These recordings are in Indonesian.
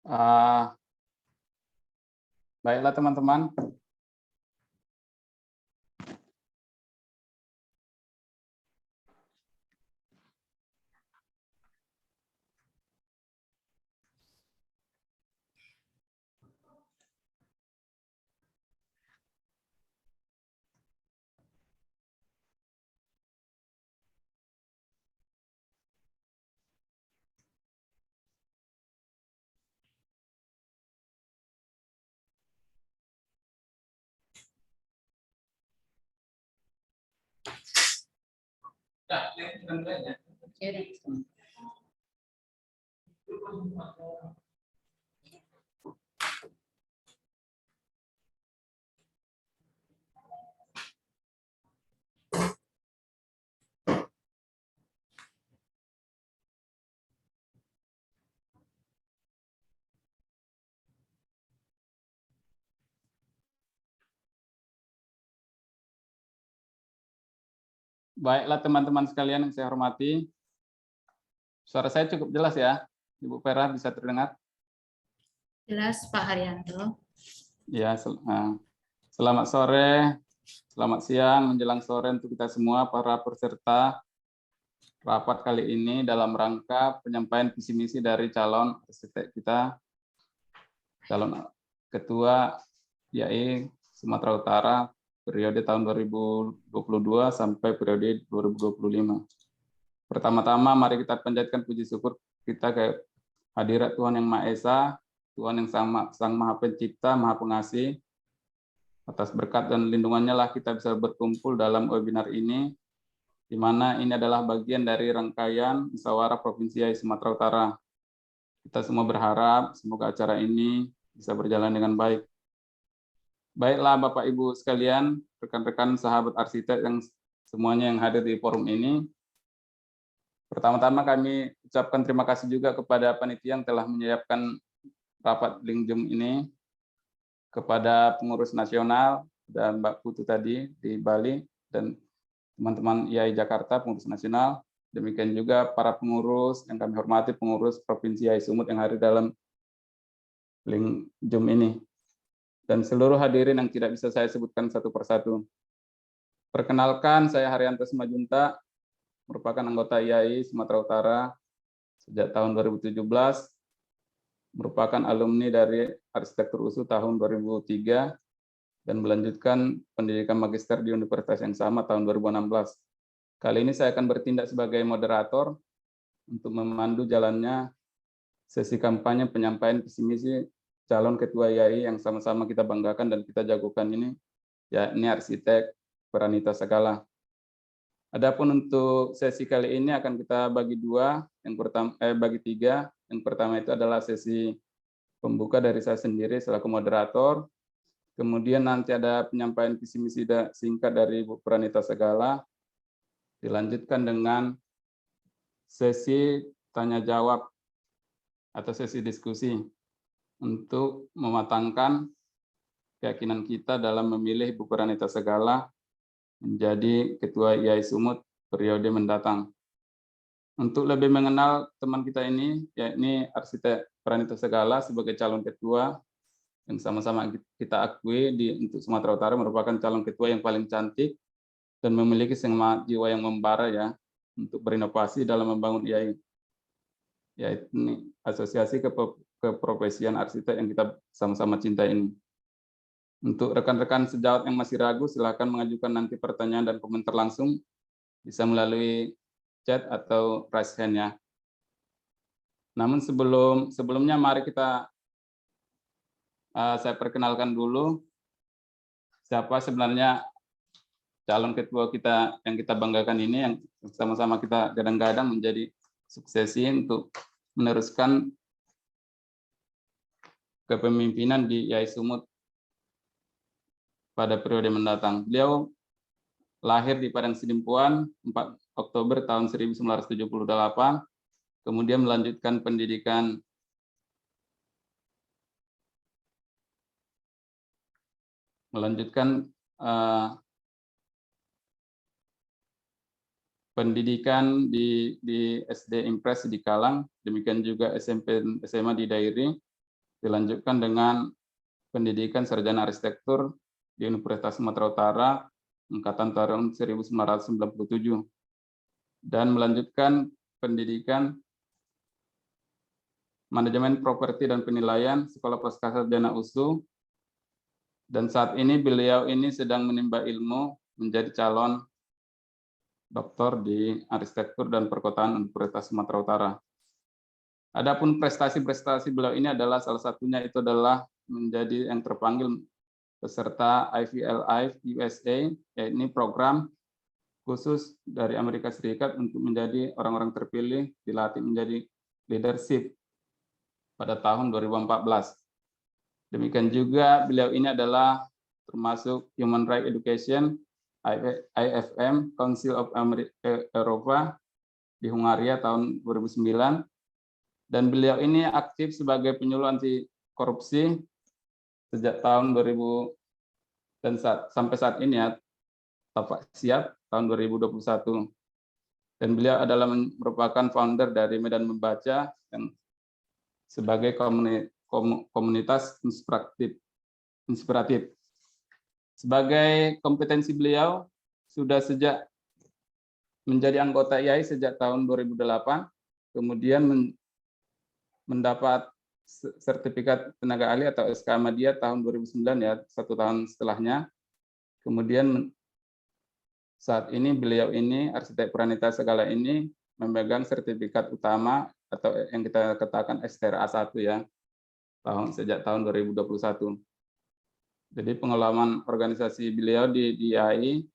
Ah, Baiklah teman-teman. Baiklah teman-teman sekalian yang saya hormati. Suara saya cukup jelas ya, Ibu Vera, bisa terdengar? Jelas Pak Haryanto. Ya, selamat sore, selamat siang, menjelang sore untuk kita semua para peserta rapat kali ini dalam rangka penyampaian visi misi dari calon arsitek kita, calon ketua IAI Sumatera Utara periode tahun 2022 sampai periode 2025. Pertama-tama mari kita panjatkan puji syukur kita ke hadirat Tuhan Yang Maha Esa, Tuhan yang Sang Maha Pencipta, Maha Pengasih. Atas berkat dan lindungannya lah kita bisa berkumpul dalam webinar ini, di mana ini adalah bagian dari rangkaian Musyawarah Provinsi IAI Sumatera Utara. Kita semua berharap semoga acara ini bisa berjalan dengan baik. Baiklah Bapak Ibu sekalian, rekan-rekan sahabat arsitek yang semuanya yang hadir di forum ini. Pertama-tama kami ucapkan terima kasih juga kepada panitia yang telah menyiapkan rapat link Zoom ini, kepada pengurus nasional dan Mbak Putu tadi di Bali, dan teman-teman IAI Jakarta, pengurus nasional. Demikian juga para pengurus yang kami hormati, pengurus Provinsi IAI Sumut yang hadir dalam link Zoom ini. Dan seluruh hadirin yang tidak bisa saya sebutkan satu persatu. Perkenalkan, saya Haryanto Simajunta, merupakan anggota IAI Sumatera Utara sejak tahun 2017, merupakan alumni dari Arsitektur USU tahun 2003, dan melanjutkan pendidikan magister di universitas yang sama tahun 2016. Kali ini saya akan bertindak sebagai moderator untuk memandu jalannya sesi kampanye penyampaian visi misi calon ketua IAI yang sama-sama kita banggakan dan kita jagokan ini, yakni arsitek Pranita Sagala. Adapun untuk sesi kali ini akan kita bagi bagi tiga. Yang pertama itu adalah sesi pembuka dari saya sendiri selaku moderator. Kemudian nanti ada penyampaian visi misi singkat dari Bu Pranita Sagala. Dilanjutkan dengan sesi tanya jawab atau sesi diskusi untuk mematangkan keyakinan kita dalam memilih Bu Pranita Sagala menjadi Ketua IAI Sumut periode mendatang. Untuk lebih mengenal teman kita ini, yakni Arsitek Pranita Sagala sebagai calon ketua yang sama-sama kita akui untuk Sumatera Utara merupakan calon ketua yang paling cantik dan memiliki semangat jiwa yang membara ya untuk berinovasi dalam membangun IAI, yaitu asosiasi keprofesian arsitek yang kita sama-sama cintai ini. Untuk rekan-rekan sejawat yang masih ragu, silakan mengajukan nanti pertanyaan dan komentar langsung, bisa melalui chat atau raise hand ya. Namun sebelumnya mari saya perkenalkan dulu siapa sebenarnya calon ketua kita yang kita banggakan ini, yang sama-sama kita gadang-gadang menjadi suksesi untuk meneruskan kepemimpinan di IAI Sumut pada periode mendatang. Beliau lahir di Padang Sidimpuan 4 Oktober tahun 1978, kemudian melanjutkan pendidikan pendidikan di SD Impres di Kalang, demikian juga SMP SMA di Dairi, dilanjutkan dengan pendidikan sarjana arsitektur di Universitas Sumatera Utara angkatan tahun 1997 dan melanjutkan pendidikan manajemen properti dan penilaian Sekolah Pascasarjana USU, dan saat ini beliau ini sedang menimba ilmu menjadi calon doktor di arsitektur dan perkotaan Universitas Sumatera Utara. Adapun prestasi-prestasi beliau ini adalah salah satunya itu adalah menjadi yang terpanggil peserta IVLI USA, yaitu program khusus dari Amerika Serikat untuk menjadi orang-orang terpilih dilatih menjadi leadership pada tahun 2014. Demikian juga beliau ini adalah termasuk Human Rights Education IFM Council of Eropa di Hungaria tahun 2009, dan beliau ini aktif sebagai penyuluh anti korupsi sejak tahun 2000 dan sampai saat ini ya, Tapak Siap tahun 2021. Dan beliau adalah merupakan founder dari Medan Membaca yang sebagai komunitas inspiratif. Sebagai kompetensi beliau sudah sejak menjadi anggota IAI sejak tahun 2008, kemudian mendapat sertifikat tenaga ahli atau SK Ahmadiyah tahun 2009 ya, 1 tahun setelahnya. Kemudian saat ini beliau ini arsitek Pranita Segala ini memegang sertifikat utama atau yang kita katakan STRA 1 ya, sejak tahun 2021. Jadi pengalaman organisasi beliau di IAI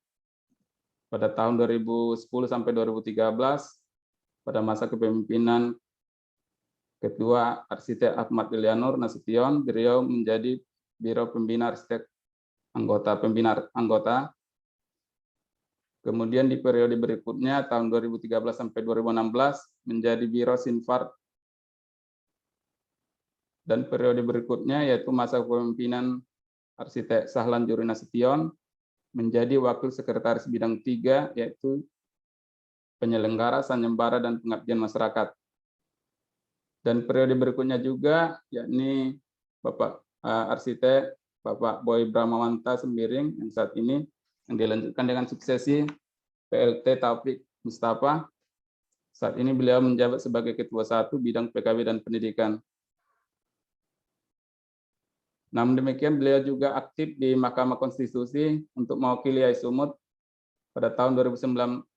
pada tahun 2010 sampai 2013 pada masa kepemimpinan Ketua Arsitek Ahmad Ilianur Nasution, beliau menjadi Biro Pembina Arsitek anggota. Kemudian di periode berikutnya tahun 2013 sampai 2016 menjadi Biro Sinfar, dan periode berikutnya yaitu masa kepemimpinan Arsitek Sahlan Juri Nasution menjadi Wakil Sekretaris Bidang 3 yaitu Penyelenggara, Sanembara, dan Pengabdian Masyarakat. Dan periode berikutnya juga yakni Bapak Arsitek Bapak Boy Bramawanta Sembiring yang saat ini yang dilanjutkan dengan suksesi PLT Taufik Mustafa. Saat ini beliau menjabat sebagai Ketua 1 Bidang PKB dan Pendidikan. Namun demikian beliau juga aktif di Mahkamah Konstitusi untuk mewakili IAI Sumut pada tahun 2019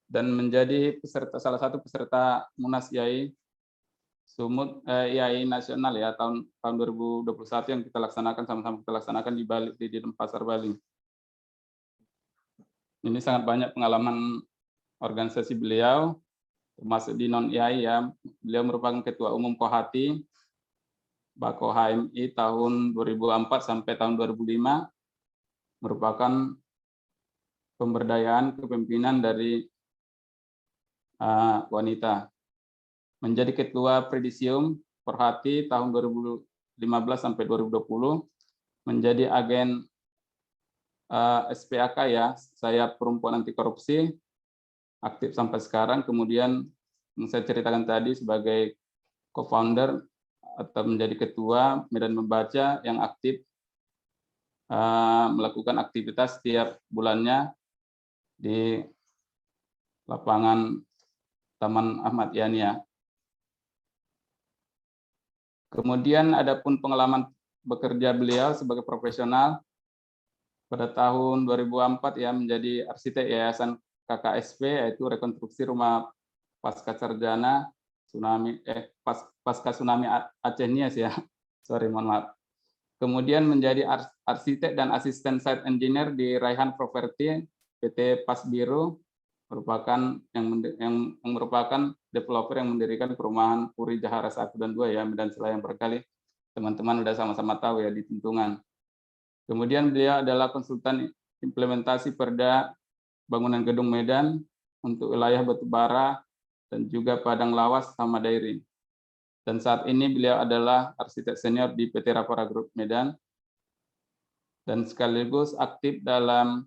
dan menjadi salah satu peserta Munas IAI Sumut IAI Nasional ya tahun 2021 yang kita laksanakan sama-sama di Bali di Denpasar, Bali. Ini sangat banyak pengalaman organisasi beliau termasuk di non IAI ya. Beliau merupakan Ketua Umum Kohati Bako HMI tahun 2004 sampai tahun 2005, merupakan pemberdayaan kepemimpinan dari wanita. Menjadi Ketua Predisium Perhati tahun 2015 sampai 2020, menjadi agen SPAK ya, Sayap Perempuan Anti Korupsi, aktif sampai sekarang. Kemudian yang saya ceritakan tadi sebagai co-founder atau menjadi ketua Medan Membaca yang aktif melakukan aktivitas setiap bulannya di lapangan Taman Ahmad Yani ya. Kemudian adapun pengalaman bekerja beliau sebagai profesional pada tahun 2004 ya menjadi arsitek Yayasan KKSP yaitu rekonstruksi rumah pasca sarjana tsunami pasca tsunami Aceh Nias ya. Sorry, mohon maaf. Kemudian menjadi arsitek dan asisten site engineer di Raihan Property PT Pasbiro, merupakan yang merupakan developer yang mendirikan perumahan Puri Jahara 1 dan 2 ya, Medan Selayang Berkali. Teman-teman sudah sama-sama tahu ya di Tuntungan. Kemudian beliau adalah konsultan implementasi Perda Bangunan Gedung Medan untuk wilayah Batubara dan juga Padang Lawas sama Dairi. Dan saat ini beliau adalah arsitek senior di PT Rapara Group Medan dan sekaligus aktif dalam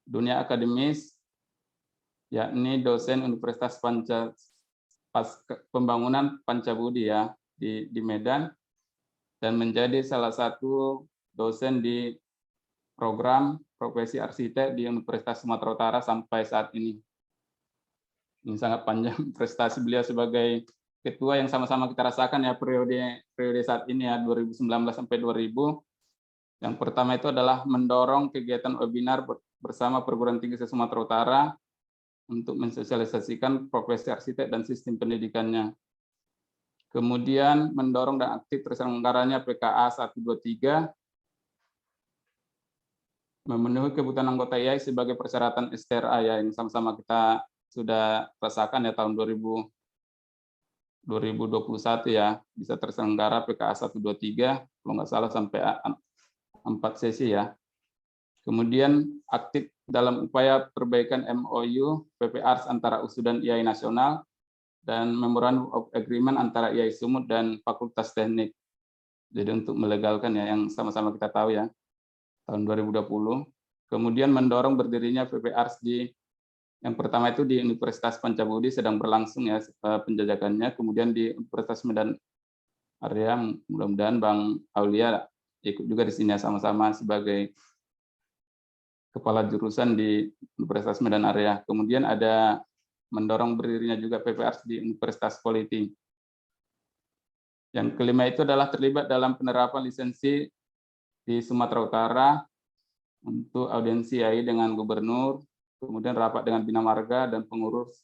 dunia akademis, yakni dosen Universitas pembangunan Pancabudi ya di Medan, dan menjadi salah satu dosen di program profesi arsitek di Universitas Sumatera Utara sampai saat ini. Ini sangat panjang prestasi beliau sebagai ketua yang sama-sama kita rasakan ya periode saat ini ya 2019 sampai 2000. Yang pertama itu adalah mendorong kegiatan webinar bersama perguruan tinggi Sumatera Utara untuk mensosialisasikan profesi arsitek dan sistem pendidikannya. Kemudian mendorong dan aktif terselenggaranya PKA 123, memenuhi kebutuhan anggota IAI sebagai persyaratan STRA ya, yang sama-sama kita sudah rasakan ya tahun 2021 ya, bisa terselenggara PKA 123, kalau nggak salah sampai 4 sesi ya. Kemudian aktif dalam upaya perbaikan MOU PPARS antara USU dan IAI Nasional, dan Memorandum of Agreement antara IAI Sumut dan Fakultas Teknik. Jadi untuk melegalkan ya, yang sama-sama kita tahu ya, tahun 2020. Kemudian mendorong berdirinya PPARS yang pertama itu di Universitas Pancabudi sedang berlangsung ya penjajakannya, kemudian di Universitas Medan Area, mudah-mudahan Bang Aulia ikut juga di sini ya, sama-sama sebagai kepala jurusan di Universitas Medan Area. Kemudian ada mendorong berdirinya juga PPARS di Universitas Politi. Yang kelima itu adalah terlibat dalam penerapan lisensi di Sumatera Utara untuk audiensi IAI dengan gubernur, kemudian rapat dengan Bina Marga dan pengurus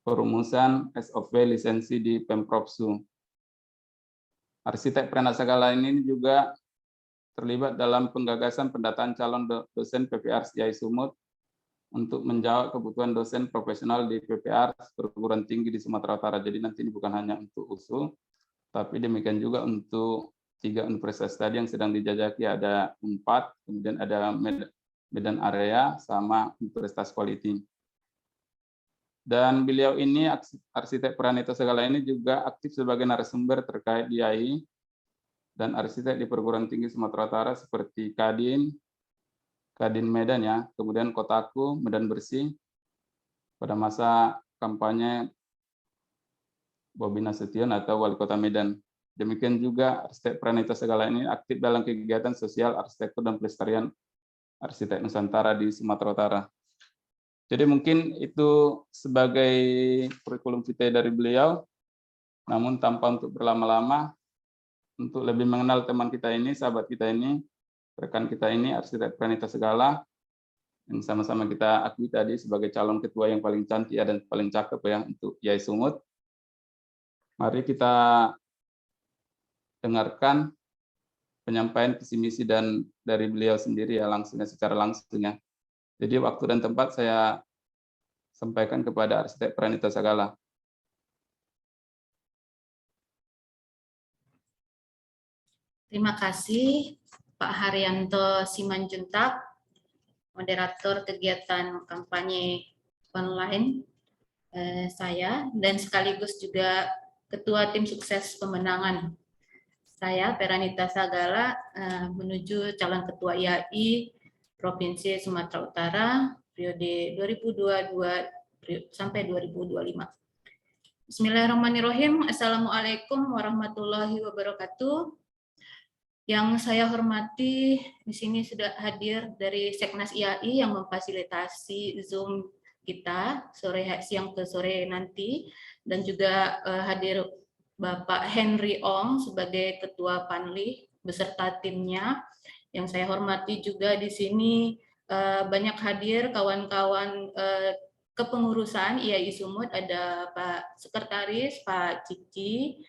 perumusan SOP lisensi di Pemprov Su. Arsitek Pranasagala ini juga terlibat dalam penggagasan pendataan calon dosen PPARS IAI Sumut untuk menjawab kebutuhan dosen profesional di PPARS perguruan tinggi di Sumatera Utara. Jadi nanti ini bukan hanya untuk USU, tapi demikian juga untuk 3 universitas tadi yang sedang dijajaki, ada 4, kemudian ada Medan Area sama Universitas Politi. Dan beliau ini, arsitek Pranita Sagala ini juga aktif sebagai narasumber terkait IAI dan arsitek di perguruan tinggi Sumatera Utara seperti Kadin Medan ya, kemudian Kotaku, Medan Bersih pada masa kampanye Bobi Nasution atau Wali Kota Medan. Demikian juga arsitek Pranita Sagala ini aktif dalam kegiatan sosial arsitektur dan pelestarian arsitek Nusantara di Sumatera Utara. Jadi mungkin itu sebagai kurikulum vitae dari beliau, namun tanpa untuk berlama-lama, untuk lebih mengenal teman kita ini, sahabat kita ini, rekan kita ini, arsitek Pranita Sagala, yang sama-sama kita akui tadi sebagai calon ketua yang paling cantik dan paling cakep ya untuk IAI Sumut. Mari kita dengarkan penyampaian visi misi dan dari beliau sendiri ya, langsungnya secara langsungnya. Jadi waktu dan tempat saya sampaikan kepada arsitek Pranita Sagala. Terima kasih Pak Haryanto Simanjuntak, moderator kegiatan kampanye online saya, dan sekaligus juga Ketua Tim Sukses Pemenangan saya, Pranita Sagala, menuju calon Ketua IAI Provinsi Sumatera Utara periode 2022 sampai 2025. Bismillahirrahmanirrahim. Assalamualaikum warahmatullahi wabarakatuh. Yang saya hormati, di sini sudah hadir dari Seknas IAI yang memfasilitasi Zoom kita siang ke sore nanti, dan juga hadir Bapak Henry Ong sebagai Ketua Panli beserta timnya. Yang saya hormati juga di sini banyak hadir kawan-kawan kepengurusan IAI Sumut, ada Pak Sekretaris, Pak Cici,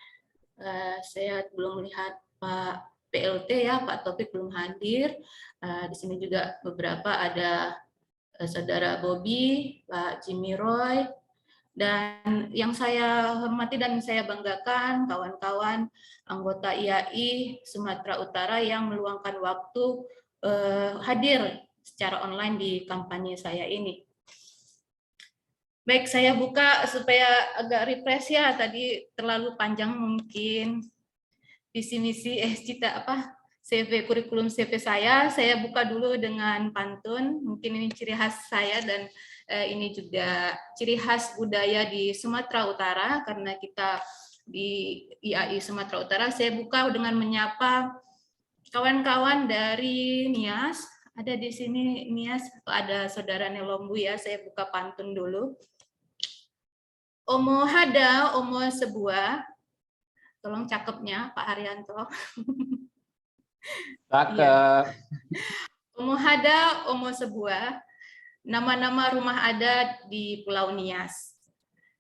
saya belum melihat Pak PLT ya, Pak Topik belum hadir. Di sini juga beberapa ada Saudara Bobby, Pak Jimmy Roy, dan yang saya hormati dan saya banggakan kawan-kawan anggota IAI Sumatera Utara yang meluangkan waktu hadir secara online di kampanye saya ini. Baik, saya buka supaya agak refresh ya, tadi terlalu panjang mungkin visi misi CV kurikulum CV saya buka dulu dengan pantun, mungkin ini ciri khas saya dan Ini juga ciri khas budaya di Sumatera Utara, karena kita di IAI Sumatera Utara. Saya buka dengan menyapa kawan-kawan dari Nias. Ada di sini Nias, ada saudara Nelombu ya. Saya buka pantun dulu. Omo hada, omo sebuah. Tolong cakepnya Pak Haryanto. Cakep. Omo hada, omo sebuah. Nama-nama rumah adat di Pulau Nias.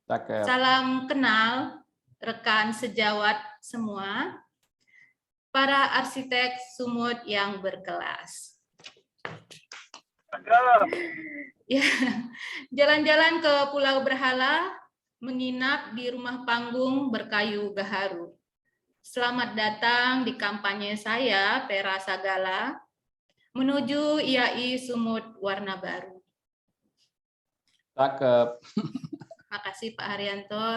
Cakep. Salam kenal rekan sejawat semua, para arsitek Sumut yang berkelas. Ya, jalan-jalan ke Pulau Berhala, menginap di rumah panggung berkayu gaharu. Selamat datang di kampanye saya, Pera Sagala, menuju IAI Sumut Warna Baru. Cakep. Makasih Pak Haryanto.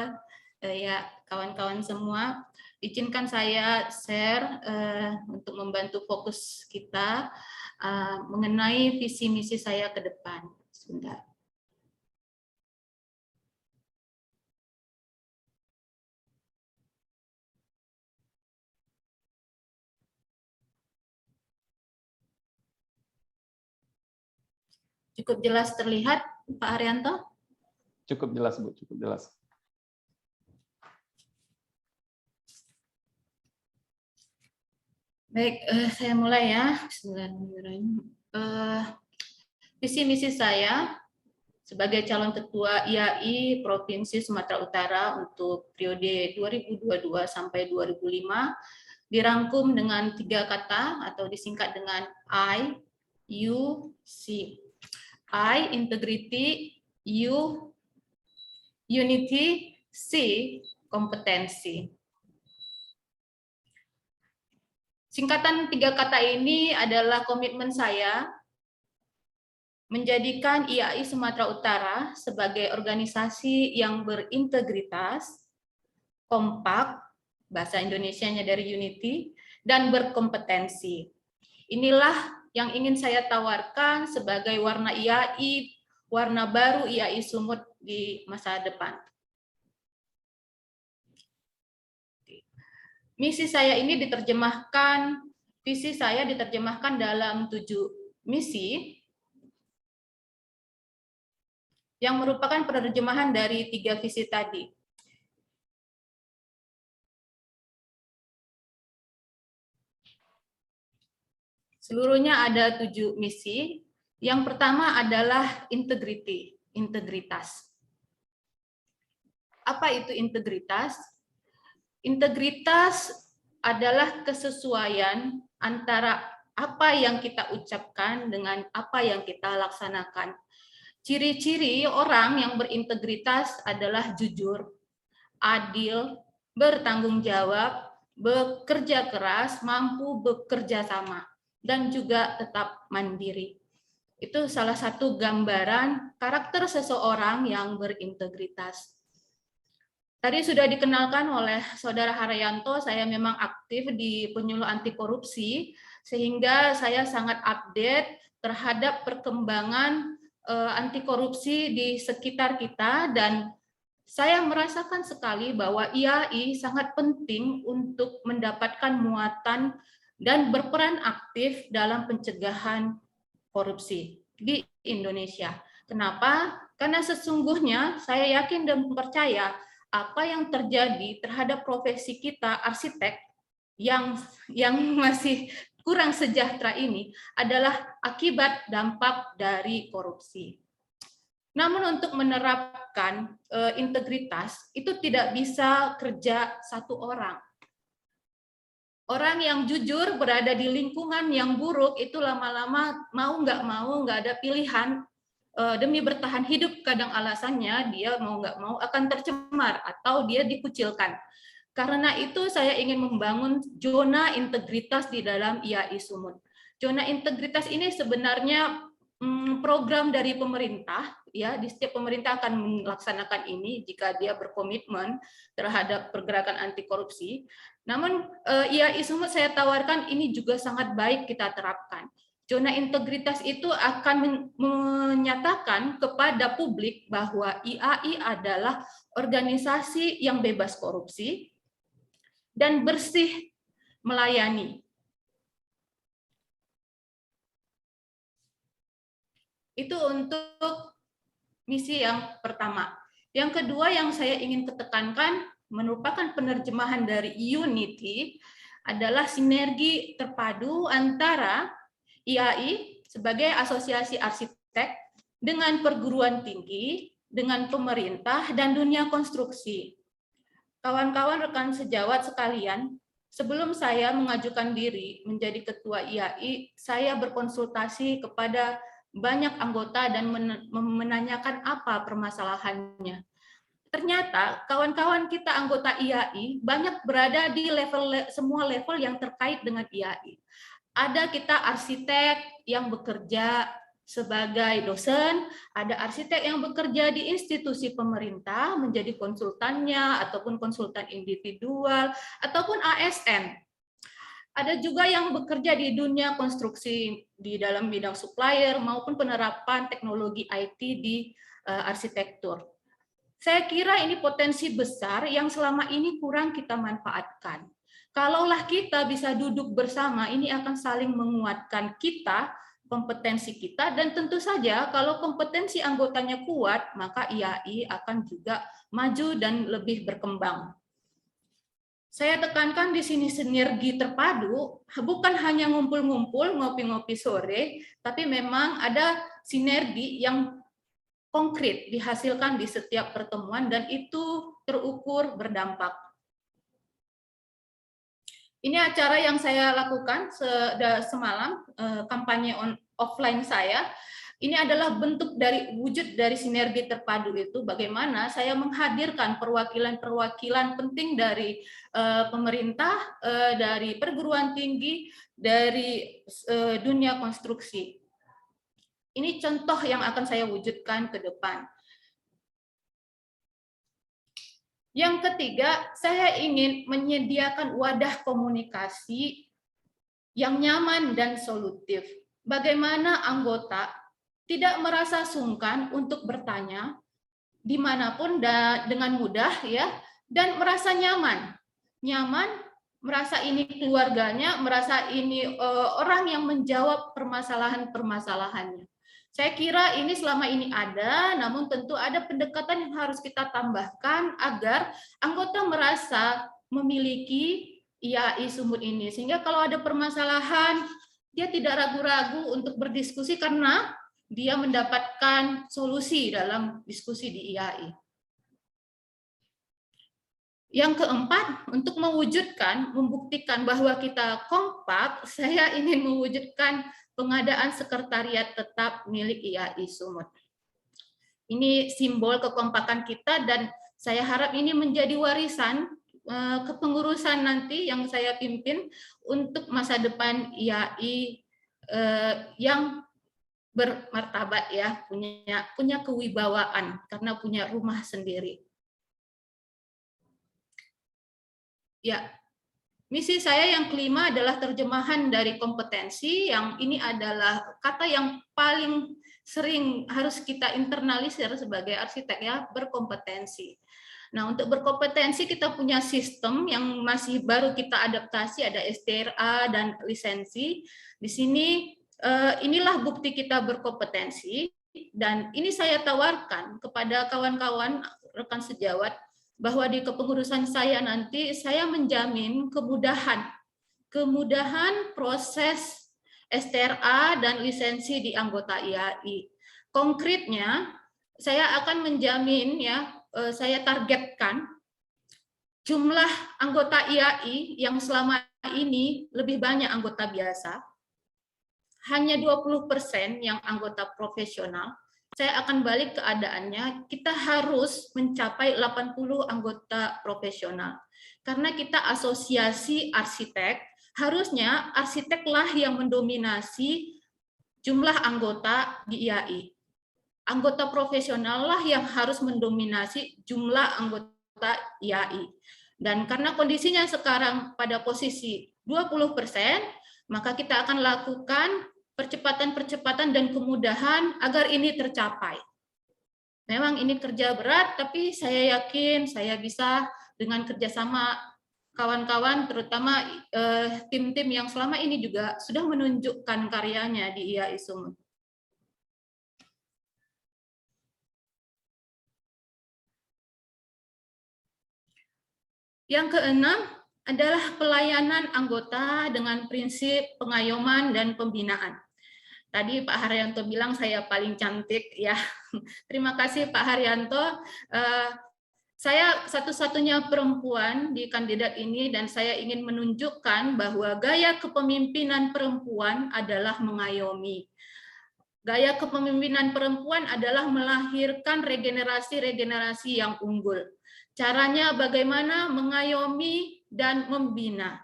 Ya, kawan-kawan semua, izinkan saya share untuk membantu fokus kita mengenai visi misi saya ke depan. Sebentar. Cukup jelas terlihat, Pak Haryanto? Cukup jelas, Bu. Cukup jelas. Baik, saya mulai ya. Visi misi saya sebagai calon ketua IAI Provinsi Sumatera Utara untuk periode 2022 sampai 2005 dirangkum dengan 3 kata atau disingkat dengan I, U, C. I, integrity, U, unity, C, kompetensi. Singkatan 3 kata ini adalah komitmen saya menjadikan IAI Sumatera Utara sebagai organisasi yang berintegritas, kompak, bahasa Indonesianya dari unity, dan berkompetensi. Inilah yang ingin saya tawarkan sebagai warna IAI, warna baru IAI Sumut di masa depan. Misi saya ini diterjemahkan, visi saya diterjemahkan dalam 7 misi yang merupakan penerjemahan dari 3 visi tadi. Seluruhnya ada 7 misi. Yang pertama adalah integrity, integritas. Apa itu integritas? Integritas adalah kesesuaian antara apa yang kita ucapkan dengan apa yang kita laksanakan. Ciri-ciri orang yang berintegritas adalah jujur, adil, bertanggung jawab, bekerja keras, mampu bekerja sama, dan juga tetap mandiri. Itu salah satu gambaran karakter seseorang yang berintegritas. Tadi sudah dikenalkan oleh Saudara Haryanto, saya memang aktif di penyuluh anti korupsi, sehingga saya sangat update terhadap perkembangan anti korupsi di sekitar kita, dan saya merasakan sekali bahwa IAI sangat penting untuk mendapatkan muatan dan berperan aktif dalam pencegahan korupsi di Indonesia. Kenapa? Karena sesungguhnya saya yakin dan percaya apa yang terjadi terhadap profesi kita arsitek yang masih kurang sejahtera ini adalah akibat dampak dari korupsi. Namun untuk menerapkan integritas itu tidak bisa kerja satu orang. Orang yang jujur berada di lingkungan yang buruk itu lama-lama mau nggak ada pilihan, demi bertahan hidup kadang alasannya dia mau nggak mau akan tercemar atau dia dikucilkan. Karena itu saya ingin membangun zona integritas di dalam IAI Sumut. Zona integritas ini sebenarnya program dari pemerintah, ya, di setiap pemerintah akan melaksanakan ini jika dia berkomitmen terhadap pergerakan anti korupsi. Namun IAI Sumut saya tawarkan ini juga sangat baik kita terapkan. Zona integritas itu akan menyatakan kepada publik bahwa IAI adalah organisasi yang bebas korupsi dan bersih melayani. Itu untuk misi yang pertama. Yang kedua yang saya ingin ketekankan merupakan penerjemahan dari Unity adalah sinergi terpadu antara IAI sebagai asosiasi arsitek dengan perguruan tinggi, dengan pemerintah, dan dunia konstruksi. Kawan-kawan rekan sejawat sekalian, sebelum saya mengajukan diri menjadi ketua IAI, saya berkonsultasi kepada banyak anggota dan menanyakan apa permasalahannya. Ternyata kawan-kawan kita anggota IAI banyak berada di semua level yang terkait dengan IAI. Ada kita arsitek yang bekerja sebagai dosen, ada arsitek yang bekerja di institusi pemerintah menjadi konsultannya ataupun konsultan individual ataupun ASN. Ada juga yang bekerja di dunia konstruksi di dalam bidang supplier maupun penerapan teknologi IT di arsitektur. Saya kira ini potensi besar yang selama ini kurang kita manfaatkan. Kalaulah kita bisa duduk bersama, ini akan saling menguatkan kita, kompetensi kita, dan tentu saja kalau kompetensi anggotanya kuat, maka IAI akan juga maju dan lebih berkembang. Saya tekankan di sini sinergi terpadu, bukan hanya ngumpul-ngumpul, ngopi-ngopi sore, tapi memang ada sinergi yang konkret dihasilkan di setiap pertemuan dan itu terukur berdampak. Ini acara yang saya lakukan semalam, kampanye offline saya. Ini adalah bentuk dari wujud dari sinergi terpadu itu, bagaimana saya menghadirkan perwakilan-perwakilan penting dari pemerintah, dari perguruan tinggi, dari dunia konstruksi. Ini contoh yang akan saya wujudkan ke depan. Yang ketiga, saya ingin menyediakan wadah komunikasi yang nyaman dan solutif. Bagaimana anggota tidak merasa sungkan untuk bertanya dimanapun dengan mudah ya, dan merasa nyaman, merasa ini keluarganya, merasa ini orang yang menjawab permasalahan-permasalahannya. Saya kira ini selama ini ada, namun tentu ada pendekatan yang harus kita tambahkan agar anggota merasa memiliki IAI Sumut ini. Sehingga kalau ada permasalahan, dia tidak ragu-ragu untuk berdiskusi karena dia mendapatkan solusi dalam diskusi di IAI. Yang keempat, untuk membuktikan bahwa kita kompak, saya ingin mewujudkan pengadaan sekretariat tetap milik IAI Sumut. Ini simbol kekompakan kita dan saya harap ini menjadi warisan kepengurusan nanti yang saya pimpin untuk masa depan IAI yang bermartabat ya, punya kewibawaan karena punya rumah sendiri. Ya, misi saya yang kelima adalah terjemahan dari kompetensi, yang ini adalah kata yang paling sering harus kita internalisir sebagai arsitek ya, berkompetensi. Nah, untuk berkompetensi kita punya sistem yang masih baru kita adaptasi, ada STRA dan lisensi. Di sini inilah bukti kita berkompetensi, dan ini saya tawarkan kepada kawan-kawan rekan sejawat bahwa di kepengurusan saya nanti saya menjamin kemudahan proses STRA dan lisensi di anggota IAI. Konkretnya saya akan menjamin ya, saya targetkan jumlah anggota IAI yang selama ini lebih banyak anggota biasa, hanya 20% yang anggota profesional. Saya akan balik keadaannya, kita harus mencapai 80 anggota profesional. Karena kita asosiasi arsitek, harusnya arsiteklah yang mendominasi jumlah anggota di IAI. Anggota profesional lah yang harus mendominasi jumlah anggota IAI. Dan karena kondisinya sekarang pada posisi 20%, maka kita akan lakukan percepatan-percepatan dan kemudahan agar ini tercapai. Memang ini kerja berat, tapi saya yakin saya bisa dengan kerjasama kawan-kawan, terutama tim-tim yang selama ini juga sudah menunjukkan karyanya di IAI Sumut. Yang keenam adalah pelayanan anggota dengan prinsip pengayoman dan pembinaan. Tadi Pak Haryanto bilang saya paling cantik, ya. Terima kasih Pak Haryanto. Saya satu-satunya perempuan di kandidat ini dan saya ingin menunjukkan bahwa gaya kepemimpinan perempuan adalah mengayomi. Gaya kepemimpinan perempuan adalah melahirkan regenerasi-regenerasi yang unggul. Caranya bagaimana mengayomi dan membina.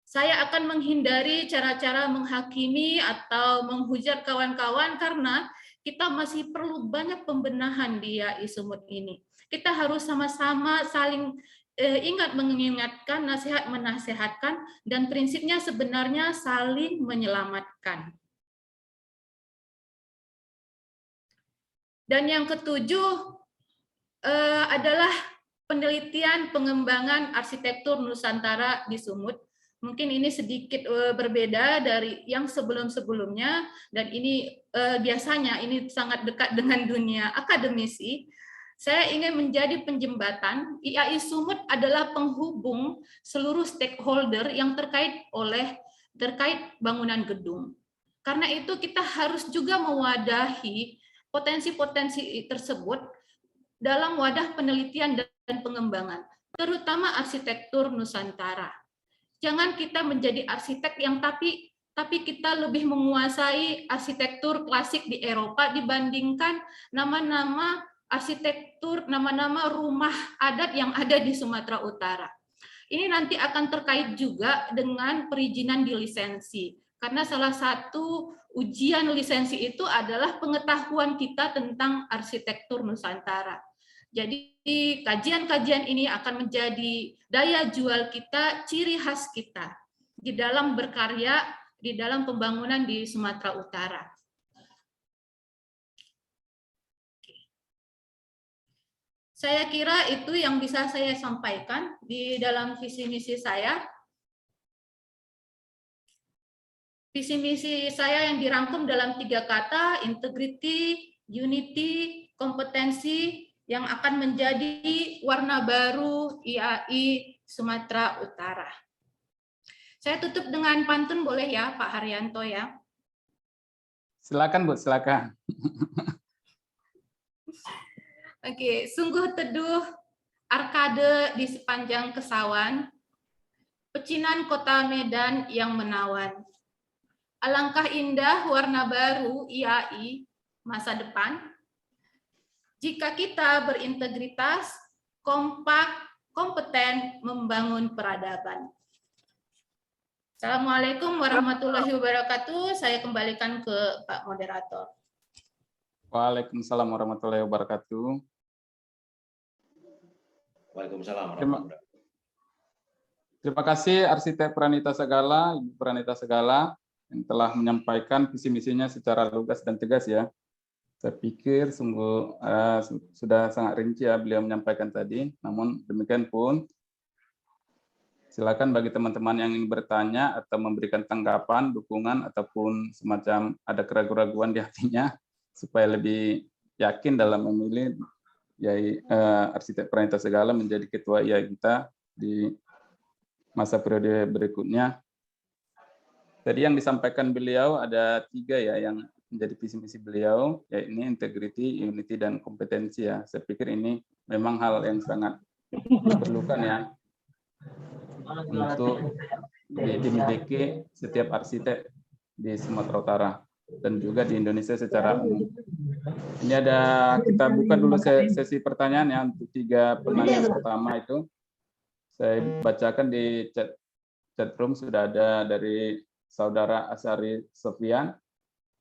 Saya akan menghindari cara-cara menghakimi atau menghujat kawan-kawan karena kita masih perlu banyak pembenahan di IAI Sumut ini. Kita harus sama-sama saling ingat mengingatkan, nasihat menasehatkan, dan prinsipnya sebenarnya saling menyelamatkan. Dan yang ketujuh adalah penelitian pengembangan arsitektur Nusantara di Sumut. Mungkin ini sedikit berbeda dari yang sebelum-sebelumnya, dan ini biasanya ini sangat dekat dengan dunia akademisi. Saya ingin menjadi penjembatan. IAI Sumut adalah penghubung seluruh stakeholder yang terkait bangunan gedung. Karena itu kita harus juga mewadahi potensi-potensi tersebut dalam wadah penelitian dan pengembangan, terutama arsitektur Nusantara. Jangan kita menjadi arsitek yang tapi kita lebih menguasai arsitektur klasik di Eropa dibandingkan nama-nama arsitektur, nama-nama rumah adat yang ada di Sumatera Utara. Ini nanti akan terkait juga dengan perizinan di lisensi, karena salah satu ujian lisensi itu adalah pengetahuan kita tentang arsitektur Nusantara. Jadi kajian-kajian ini akan menjadi daya jual kita, ciri khas kita di dalam berkarya, di dalam pembangunan di Sumatera Utara. Saya kira itu yang bisa saya sampaikan di dalam visi misi saya. Visi misi saya yang dirangkum dalam 3 kata, integrity, unity, kompetensi, yang akan menjadi warna baru IAI Sumatera Utara. Saya tutup dengan pantun boleh ya Pak Haryanto ya? Silakan Bu, silakan. Oke, sungguh teduh arkade di sepanjang kesawan, pecinan kota Medan yang menawan. Alangkah indah warna baru IAI masa depan, jika kita berintegritas, kompak, kompeten, membangun peradaban. Assalamualaikum warahmatullahi wabarakatuh. Saya kembalikan ke Pak Moderator. Waalaikumsalam warahmatullahi wabarakatuh. Waalaikumsalam warahmatullahi wabarakatuh. Terima kasih Arsitek Pranita Segala, Ibu Pranita Segala, yang telah menyampaikan visi misinya secara lugas dan tegas ya. Saya pikir sungguh sudah sangat rinci ya beliau menyampaikan tadi. Namun demikian pun, silakan bagi teman-teman yang ingin bertanya atau memberikan tanggapan, dukungan, ataupun semacam ada keraguan-keraguan di hatinya, supaya lebih yakin dalam memilih IAI Arsitek Pranita Segala menjadi ketua IAI kita di masa periode berikutnya. Tadi yang disampaikan beliau ada 3 ya yang menjadi visi misi beliau, yaitu integrity, unity, dan kompetensi ya. Saya pikir ini memang hal yang sangat diperlukan ya untuk dimiliki setiap arsitek di Sumatera Utara dan juga di Indonesia secara umum. Ini ada, kita buka dulu sesi pertanyaan ya untuk 3 penanya pertama itu. Saya bacakan di chat room sudah ada dari Saudara Asari Sofian.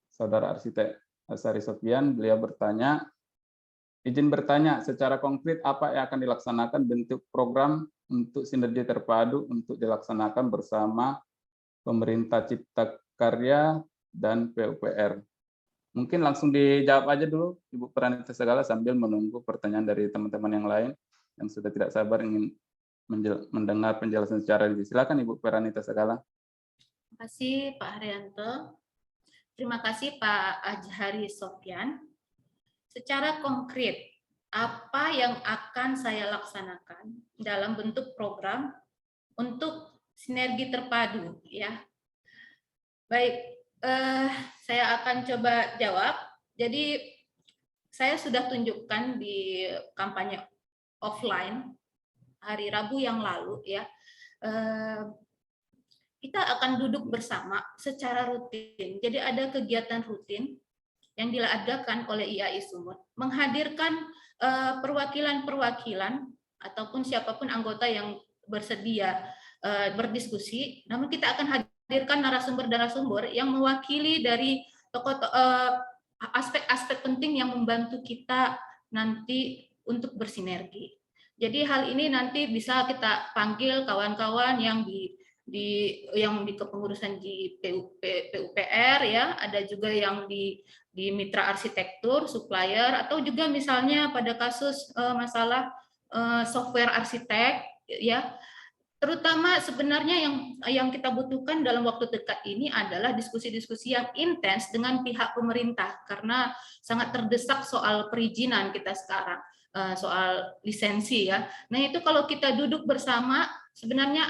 Saudara Arsitek Asari Sofian, beliau bertanya, izin bertanya secara konkret apa yang akan dilaksanakan bentuk program untuk sinergi terpadu untuk dilaksanakan bersama pemerintah Cipta Karya dan PUPR. Mungkin langsung dijawab aja dulu Ibu Pranita Sagala sambil menunggu pertanyaan dari teman-teman yang lain yang sudah tidak sabar ingin mendengar penjelasan secara detail. Silakan Ibu Pranita Sagala. Terima kasih Pak Haryanto. Terima kasih Pak Azhari Sofyan. Secara konkret, apa yang akan saya laksanakan dalam bentuk program untuk sinergi terpadu, ya? Baik, saya akan coba jawab. Jadi saya sudah tunjukkan di kampanye offline hari Rabu yang lalu, ya. Kita akan duduk bersama secara rutin. Jadi ada kegiatan rutin yang diadakan oleh IAI Sumut, menghadirkan perwakilan-perwakilan ataupun siapapun anggota yang bersedia berdiskusi. Namun kita akan hadirkan narasumber-narasumber yang mewakili dari aspek-aspek penting yang membantu kita nanti untuk bersinergi. Jadi hal ini nanti bisa kita panggil kawan-kawan yang di kepengurusan di PUPR, ya, ada juga yang di mitra arsitektur, supplier, atau juga misalnya pada kasus masalah software arsitek, ya. Terutama sebenarnya yang kita butuhkan dalam waktu dekat ini adalah diskusi-diskusi yang intens dengan pihak pemerintah, karena sangat terdesak soal perizinan kita sekarang, soal lisensi, ya. Nah, itu kalau kita duduk bersama sebenarnya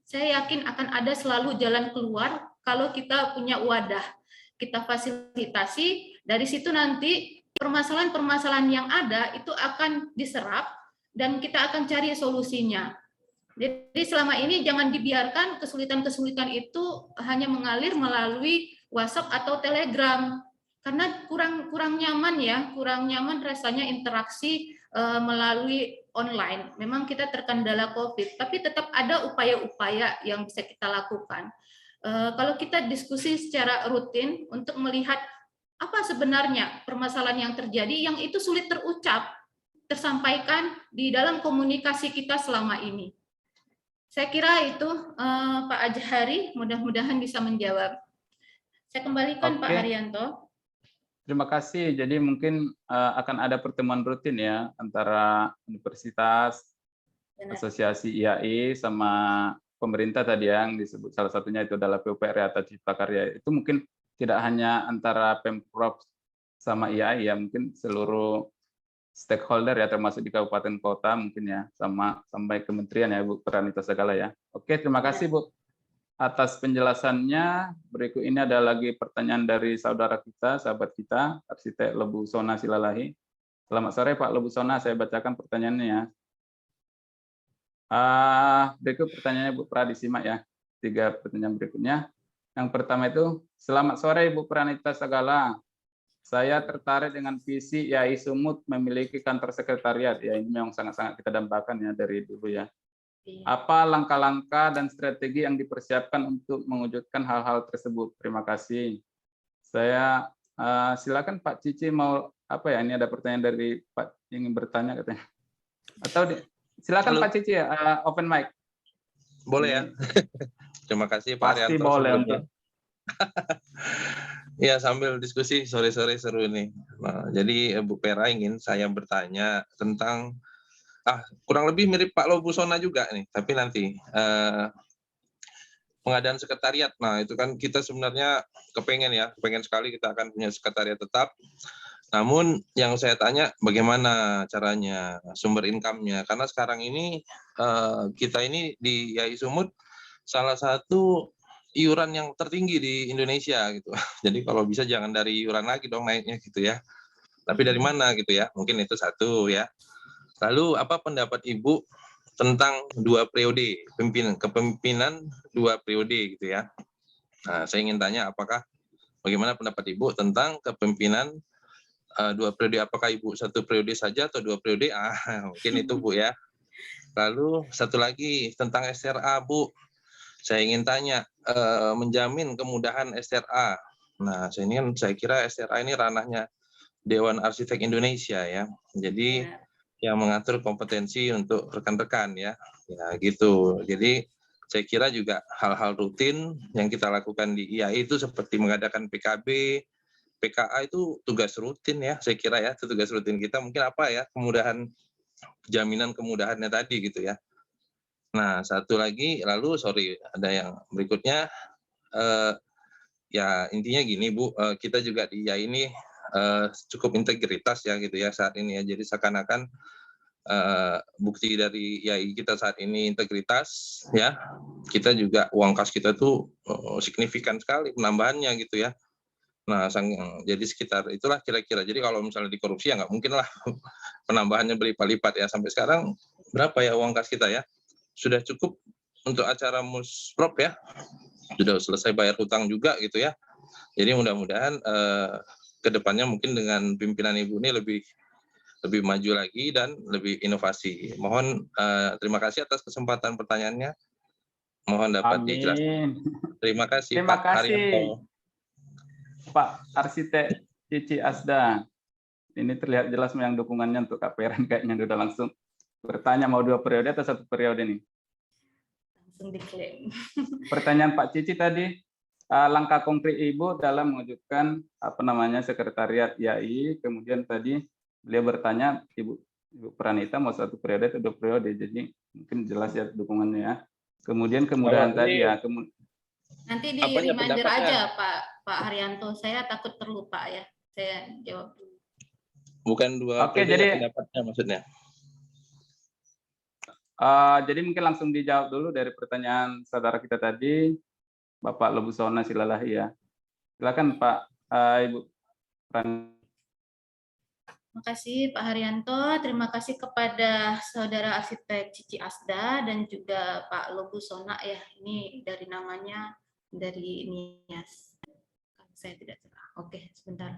saya yakin akan ada selalu jalan keluar kalau kita punya wadah, kita fasilitasi, dari situ nanti permasalahan-permasalahan yang ada itu akan diserap dan kita akan cari solusinya. Jadi selama ini jangan dibiarkan kesulitan-kesulitan itu hanya mengalir melalui WhatsApp atau Telegram, karena kurang nyaman, ya, kurang nyaman rasanya interaksi melalui online. Memang kita terkendala COVID, tapi tetap ada upaya-upaya yang bisa kita lakukan. Kalau kita diskusi secara rutin untuk melihat apa sebenarnya permasalahan yang terjadi yang itu sulit terucap, tersampaikan di dalam komunikasi kita selama ini. Saya kira itu Pak Azhari, mudah-mudahan bisa menjawab. Saya kembalikan Pak Haryanto. Terima kasih. Jadi mungkin akan ada pertemuan rutin, ya, antara universitas, asosiasi IAI sama pemerintah tadi yang disebut, salah satunya itu adalah PUPR atau Cipta Karya. Itu mungkin tidak hanya antara Pemprov sama IAI, ya, mungkin seluruh stakeholder, ya, termasuk di kabupaten kota mungkin, ya, sampai kementerian, ya, Bu Pranita Sagala, ya. Oke, terima kasih Bu atas penjelasannya. Berikut ini ada lagi pertanyaan dari saudara kita, sahabat kita, arsitek Lebu Sona Silalahi. Selamat sore Pak Lebu Sona, saya bacakan pertanyaannya, ya. Berikut pertanyaannya Bu Pra, disimak, ya. 3 pertanyaan berikutnya. Yang pertama itu, selamat sore Ibu Pranita Sagala. Saya tertarik dengan visi IAI Sumut memiliki kantor sekretariat. Ya, ini memang sangat-sangat kita dambakan, ya, dari dulu, ya. Apa langkah-langkah dan strategi yang dipersiapkan untuk mewujudkan hal-hal tersebut? Terima kasih. Saya silakan Pak Cici mau apa, ya? Ini ada pertanyaan dari Pak yang ingin bertanya katanya. Atau silakan Pak Cici, ya, open mic. Boleh, ya. Terima kasih Pak Pasti Haryanto. boleh untuk. Ya, sambil diskusi sore-sore seru ini. Nah, jadi Bu Pera ingin saya bertanya tentang kurang lebih mirip Pak Lebu Sona juga nih, tapi nanti pengadaan sekretariat. Nah, itu kan kita sebenarnya kepengen sekali kita akan punya sekretariat tetap. Namun yang saya tanya bagaimana caranya, sumber income-nya, karena sekarang ini kita ini di IAI Sumut salah satu iuran yang tertinggi di Indonesia gitu. Jadi kalau bisa jangan dari iuran lagi dong naiknya gitu, ya. Tapi dari mana gitu, ya? Mungkin itu satu, ya. Lalu apa pendapat Ibu tentang 2 periode kepemimpinan 2 periode gitu, ya. Nah, saya ingin tanya bagaimana pendapat Ibu tentang kepemimpinan 2 periode, apakah Ibu 1 periode saja atau 2 periode? Mungkin itu Bu, ya. Lalu satu lagi tentang SRA Bu. Saya ingin tanya, menjamin kemudahan SRA. Nah, saya kira SRA ini ranahnya Dewan Arsitek Indonesia, ya. Jadi yang mengatur kompetensi untuk rekan-rekan, ya. Ya gitu. Jadi Saya kira juga hal-hal rutin yang kita lakukan di IAI itu seperti mengadakan PKB, PKA itu tugas rutin ya, saya kira ya, itu tugas rutin kita. Mungkin apa ya, kemudahan, jaminan kemudahannya tadi gitu ya. Nah, satu lagi, lalu sorry, ada yang berikutnya, ya intinya gini Bu, kita juga di IAI ini cukup integritas ya gitu ya saat ini ya. Jadi seakan-akan bukti dari IAI kita saat ini integritas ya, kita juga uang kas kita tuh signifikan sekali penambahannya gitu ya. Nah, jadi sekitar itulah kira-kira. Jadi kalau misalnya dikorupsi ya nggak mungkin lah penambahannya berlipat-lipat ya. Sampai sekarang berapa ya uang kas kita ya? Sudah cukup untuk acara musprop ya. Sudah selesai bayar hutang juga gitu ya. Jadi mudah-mudahan ke depannya mungkin dengan pimpinan Ibu ini lebih maju lagi dan lebih inovasi. Mohon terima kasih atas kesempatan pertanyaannya. Mohon dapat dijelaskan. Terima kasih Terima Pak kasih. Haryanto. Pak Arsitek Cici Asda. Ini terlihat jelas yang dukungannya untuk KPRN, kayaknya udah langsung bertanya mau 2 periode atau 1 periode nih. Langsung diklaim. Pertanyaan Pak Cici tadi, langkah konkret Ibu dalam mewujudkan sekretariat IAI, kemudian tadi beliau bertanya Ibu Pranita mau 1 periode atau 2 periode, jadi mungkin jelas ya dukungannya ya. Kemudian kemudahan tadi ya. Nanti di Apanya reminder pendapatnya? aja Pak Haryanto, saya takut terlupa ya. Saya jawab dulu. Bukan 2 Oke, periode jadi pendapatnya maksudnya. jadi mungkin langsung dijawab dulu dari pertanyaan saudara kita tadi, Bapak Lebusona Silalahi ya. Silakan Pak Ibu Pran. Terima kasih Pak Haryanto, terima kasih kepada Saudara Arsitek Cici Asda dan juga Pak Lobusona ya. Ini dari namanya dari Nias. Saya tidak salah. Oke, sebentar.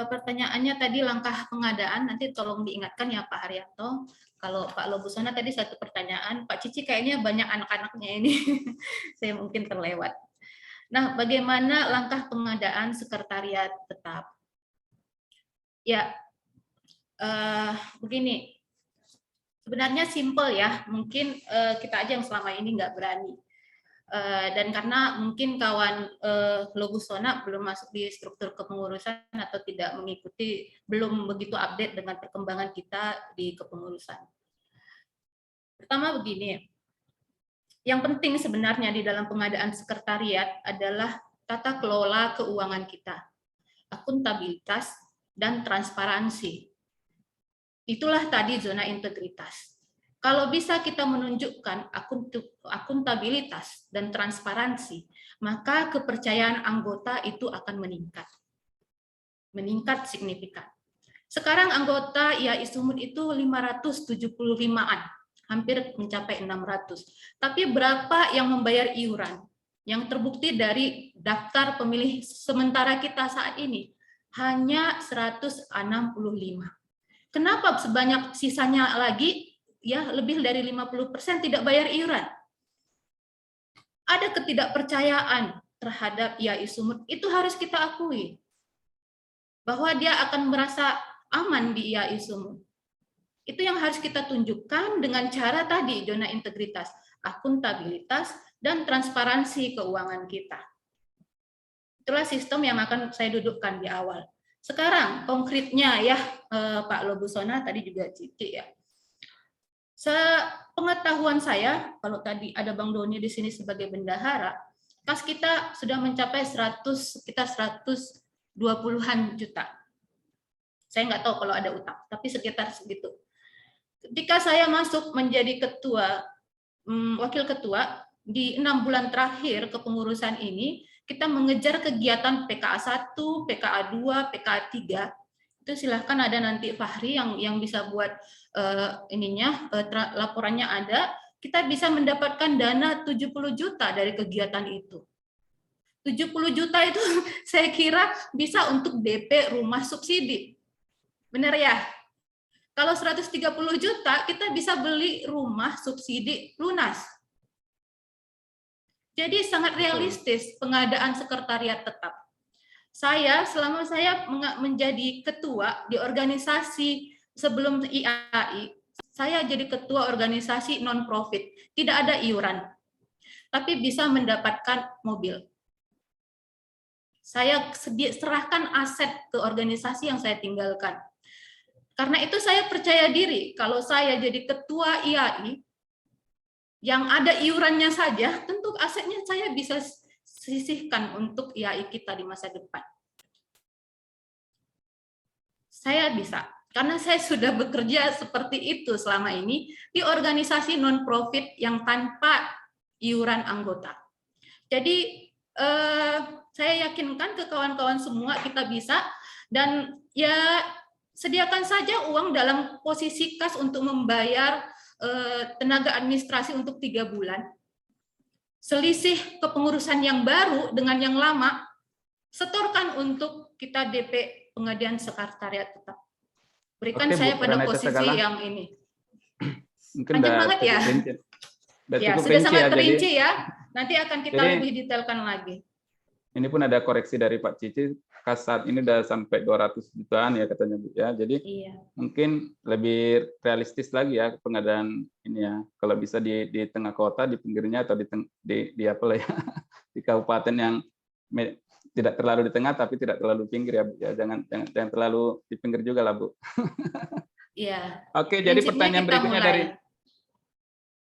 Pertanyaannya tadi langkah pengadaan, nanti tolong diingatkan ya Pak Haryanto. Kalau Pak Lobusona tadi 1 pertanyaan, Pak Cici kayaknya banyak anak-anaknya ini. Saya mungkin terlewat. Nah, bagaimana langkah pengadaan sekretariat tetap? Ya, begini. Sebenarnya simple ya. Mungkin kita aja yang selama ini nggak berani. Dan karena mungkin kawan Lobusona belum masuk di struktur kepengurusan atau tidak mengikuti, belum begitu update dengan perkembangan kita di kepengurusan. Pertama begini. Yang penting sebenarnya di dalam pengadaan sekretariat adalah tata kelola keuangan kita, akuntabilitas, dan transparansi. Itulah tadi zona integritas. Kalau bisa kita menunjukkan akuntabilitas dan transparansi, maka kepercayaan anggota itu akan meningkat. Meningkat signifikan. Sekarang anggota IAI Sumut itu 575-an. Hampir mencapai 600. Tapi berapa yang membayar iuran? Yang terbukti dari daftar pemilih sementara kita saat ini hanya 165. Kenapa sebanyak sisanya lagi ya lebih dari 50% tidak bayar iuran? Ada ketidakpercayaan terhadap IAI Sumut, itu harus kita akui. Bahwa dia akan merasa aman di IAI Sumut. Itu yang harus kita tunjukkan dengan cara tadi, zona integritas, akuntabilitas, dan transparansi keuangan kita. Itulah sistem yang akan saya dudukkan di awal. Sekarang, konkretnya ya, Pak Lobusona tadi juga Cici ya. Sepengetahuan saya, kalau tadi ada Bang Doni di sini sebagai bendahara, kas kita sudah mencapai sekitar 120-an juta. Saya nggak tahu kalau ada utang, tapi sekitar segitu. Ketika saya masuk menjadi wakil ketua, di 6 bulan terakhir kepengurusan ini, kita mengejar kegiatan PKA 1, PKA 2, PKA 3. Itu silahkan ada nanti Fahri yang bisa buat laporannya ada. Kita bisa mendapatkan dana 70 juta dari kegiatan itu. 70 juta itu saya kira bisa untuk DP rumah subsidi. Benar ya? Kalau 130 juta, kita bisa beli rumah subsidi lunas. Jadi sangat realistis pengadaan sekretariat tetap. Selama saya menjadi ketua di organisasi sebelum IAI, saya jadi ketua organisasi non-profit, tidak ada iuran, tapi bisa mendapatkan mobil. Saya serahkan aset ke organisasi yang saya tinggalkan. Karena itu saya percaya diri, kalau saya jadi ketua IAI, yang ada iurannya saja, tentu asetnya saya bisa sisihkan untuk IAI kita di masa depan. Saya bisa, karena saya sudah bekerja seperti itu selama ini di organisasi non-profit yang tanpa iuran anggota. Jadi saya yakinkan ke kawan-kawan semua kita bisa, dan ya sediakan saja uang dalam posisi kas untuk membayar tenaga administrasi untuk 3 bulan. Selisih kepengurusan yang baru dengan yang lama, setorkan untuk kita DP pengadaan sekretariat tetap. Berikan Oke, saya Bu, pada Pranita posisi Segala. yang ini. Mungkin Panjang udah banget cukup ya? rinci. Udah Ya, cukup sudah rinci sangat ya, terinci ya. Nanti akan kita jadi- lebih detailkan lagi. Ini pun ada koreksi dari Pak Cici, kas saat ini udah sampai 200 jutaan ya katanya Bu ya. Jadi Iya. mungkin lebih realistis lagi ya pengadaan ini ya. Kalau bisa di tengah kota, di pinggirnya, atau di apa lah ya, di kabupaten yang tidak terlalu di tengah tapi tidak terlalu pinggir ya Bu ya. Jangan terlalu di pinggir juga lah Bu. Iya. Oke, jadi Prinsipnya pertanyaan kita berikutnya mulai.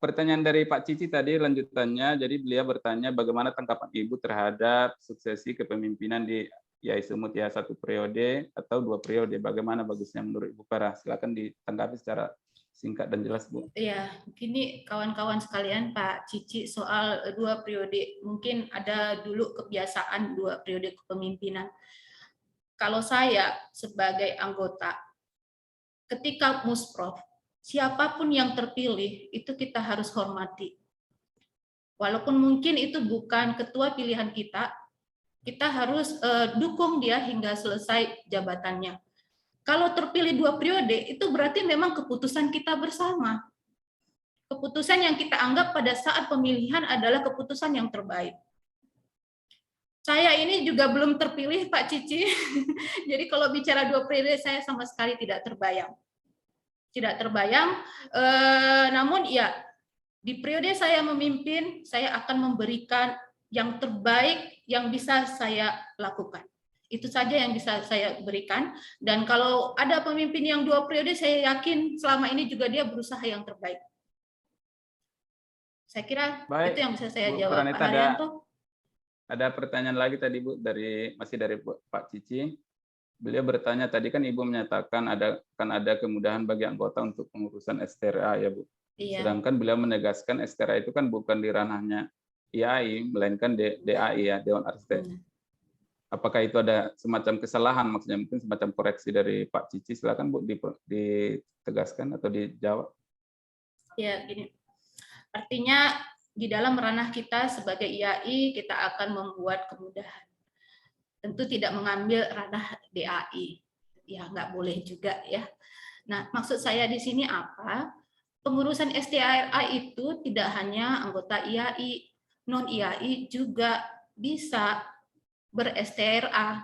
pertanyaan dari Pak Cici tadi lanjutannya. Jadi beliau bertanya bagaimana tanggapan Ibu terhadap suksesi kepemimpinan di IAI Sumut ya, 1 periode atau 2 periode. Bagaimana bagusnya menurut Ibu Farah? Silakan ditanggapi secara singkat dan jelas Bu. Iya, gini kawan-kawan sekalian, Pak Cici, soal 2 periode. Mungkin ada dulu kebiasaan 2 periode kepemimpinan. Kalau saya sebagai anggota, ketika Musprof, siapapun yang terpilih, itu kita harus hormati. Walaupun mungkin itu bukan ketua pilihan kita harus dukung dia hingga selesai jabatannya. Kalau terpilih 2 periode, itu berarti memang keputusan kita bersama. Keputusan yang kita anggap pada saat pemilihan adalah keputusan yang terbaik. Saya ini juga belum terpilih, Pak Cici. Jadi kalau bicara 2 periode, saya sama sekali tidak terbayang. Tidak terbayang, namun ya, di periode saya memimpin, saya akan memberikan yang terbaik yang bisa saya lakukan. Itu saja yang bisa saya berikan. Dan kalau ada pemimpin yang 2 periode, saya yakin selama ini juga dia berusaha yang terbaik. Saya kira Baik, itu yang bisa saya Bu jawab, Pranita, Pak Haryanto. Ada pertanyaan lagi tadi Bu, masih dari Pak Cici. Beliau bertanya tadi kan Ibu menyatakan akan ada kemudahan bagi anggota untuk pengurusan STRA ya Bu. Iya. Sedangkan beliau menegaskan STRA itu kan bukan di ranahnya IAI, melainkan DAI ya, Dewan Arsitek. Apakah itu ada semacam kesalahan, maksudnya mungkin semacam koreksi dari Pak Cici? Silakan Bu ditegaskan atau dijawab. Ya, gini. Artinya di dalam ranah kita sebagai IAI, kita akan membuat kemudahan. Tentu tidak mengambil ranah DAI. Ya, nggak boleh juga ya. Nah, maksud saya di sini apa? Pengurusan STRA itu tidak hanya anggota IAI, non-IAI juga bisa ber-STRA.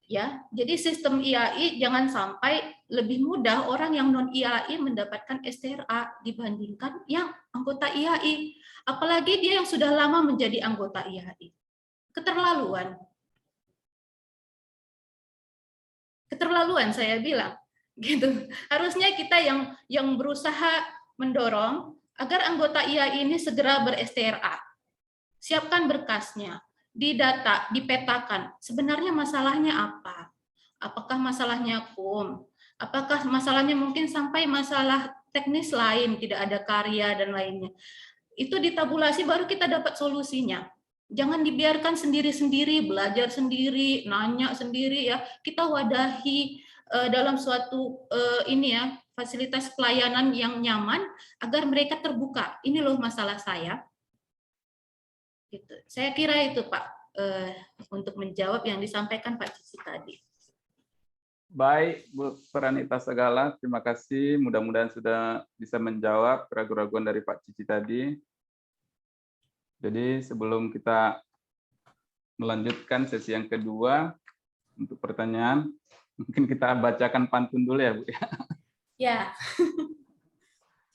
Ya, jadi sistem IAI jangan sampai lebih mudah orang yang non-IAI mendapatkan STRA dibandingkan yang anggota IAI. Apalagi dia yang sudah lama menjadi anggota IAI. Keterlaluan. Keterlaluan saya bilang. Gitu. Harusnya kita yang berusaha mendorong agar anggota IAI ini segera ber-STRA. Siapkan berkasnya, didata, dipetakan. Sebenarnya masalahnya apa? Apakah masalahnya KUM? Apakah masalahnya mungkin sampai masalah teknis lain, tidak ada karya dan lainnya. Itu ditabulasi baru kita dapat solusinya. Jangan dibiarkan sendiri-sendiri, belajar sendiri, nanya sendiri ya. Kita wadahi dalam suatu ini ya, fasilitas pelayanan yang nyaman agar mereka terbuka. Ini loh masalah saya. Gitu. Saya kira itu Pak untuk menjawab yang disampaikan Pak Cici tadi. Baik, Bu Pranita Segala, terima kasih. Mudah-mudahan sudah bisa menjawab keraguan-keraguan dari Pak Cici tadi. Jadi sebelum kita melanjutkan sesi yang kedua untuk pertanyaan, mungkin kita bacakan pantun dulu ya Bu. Ya.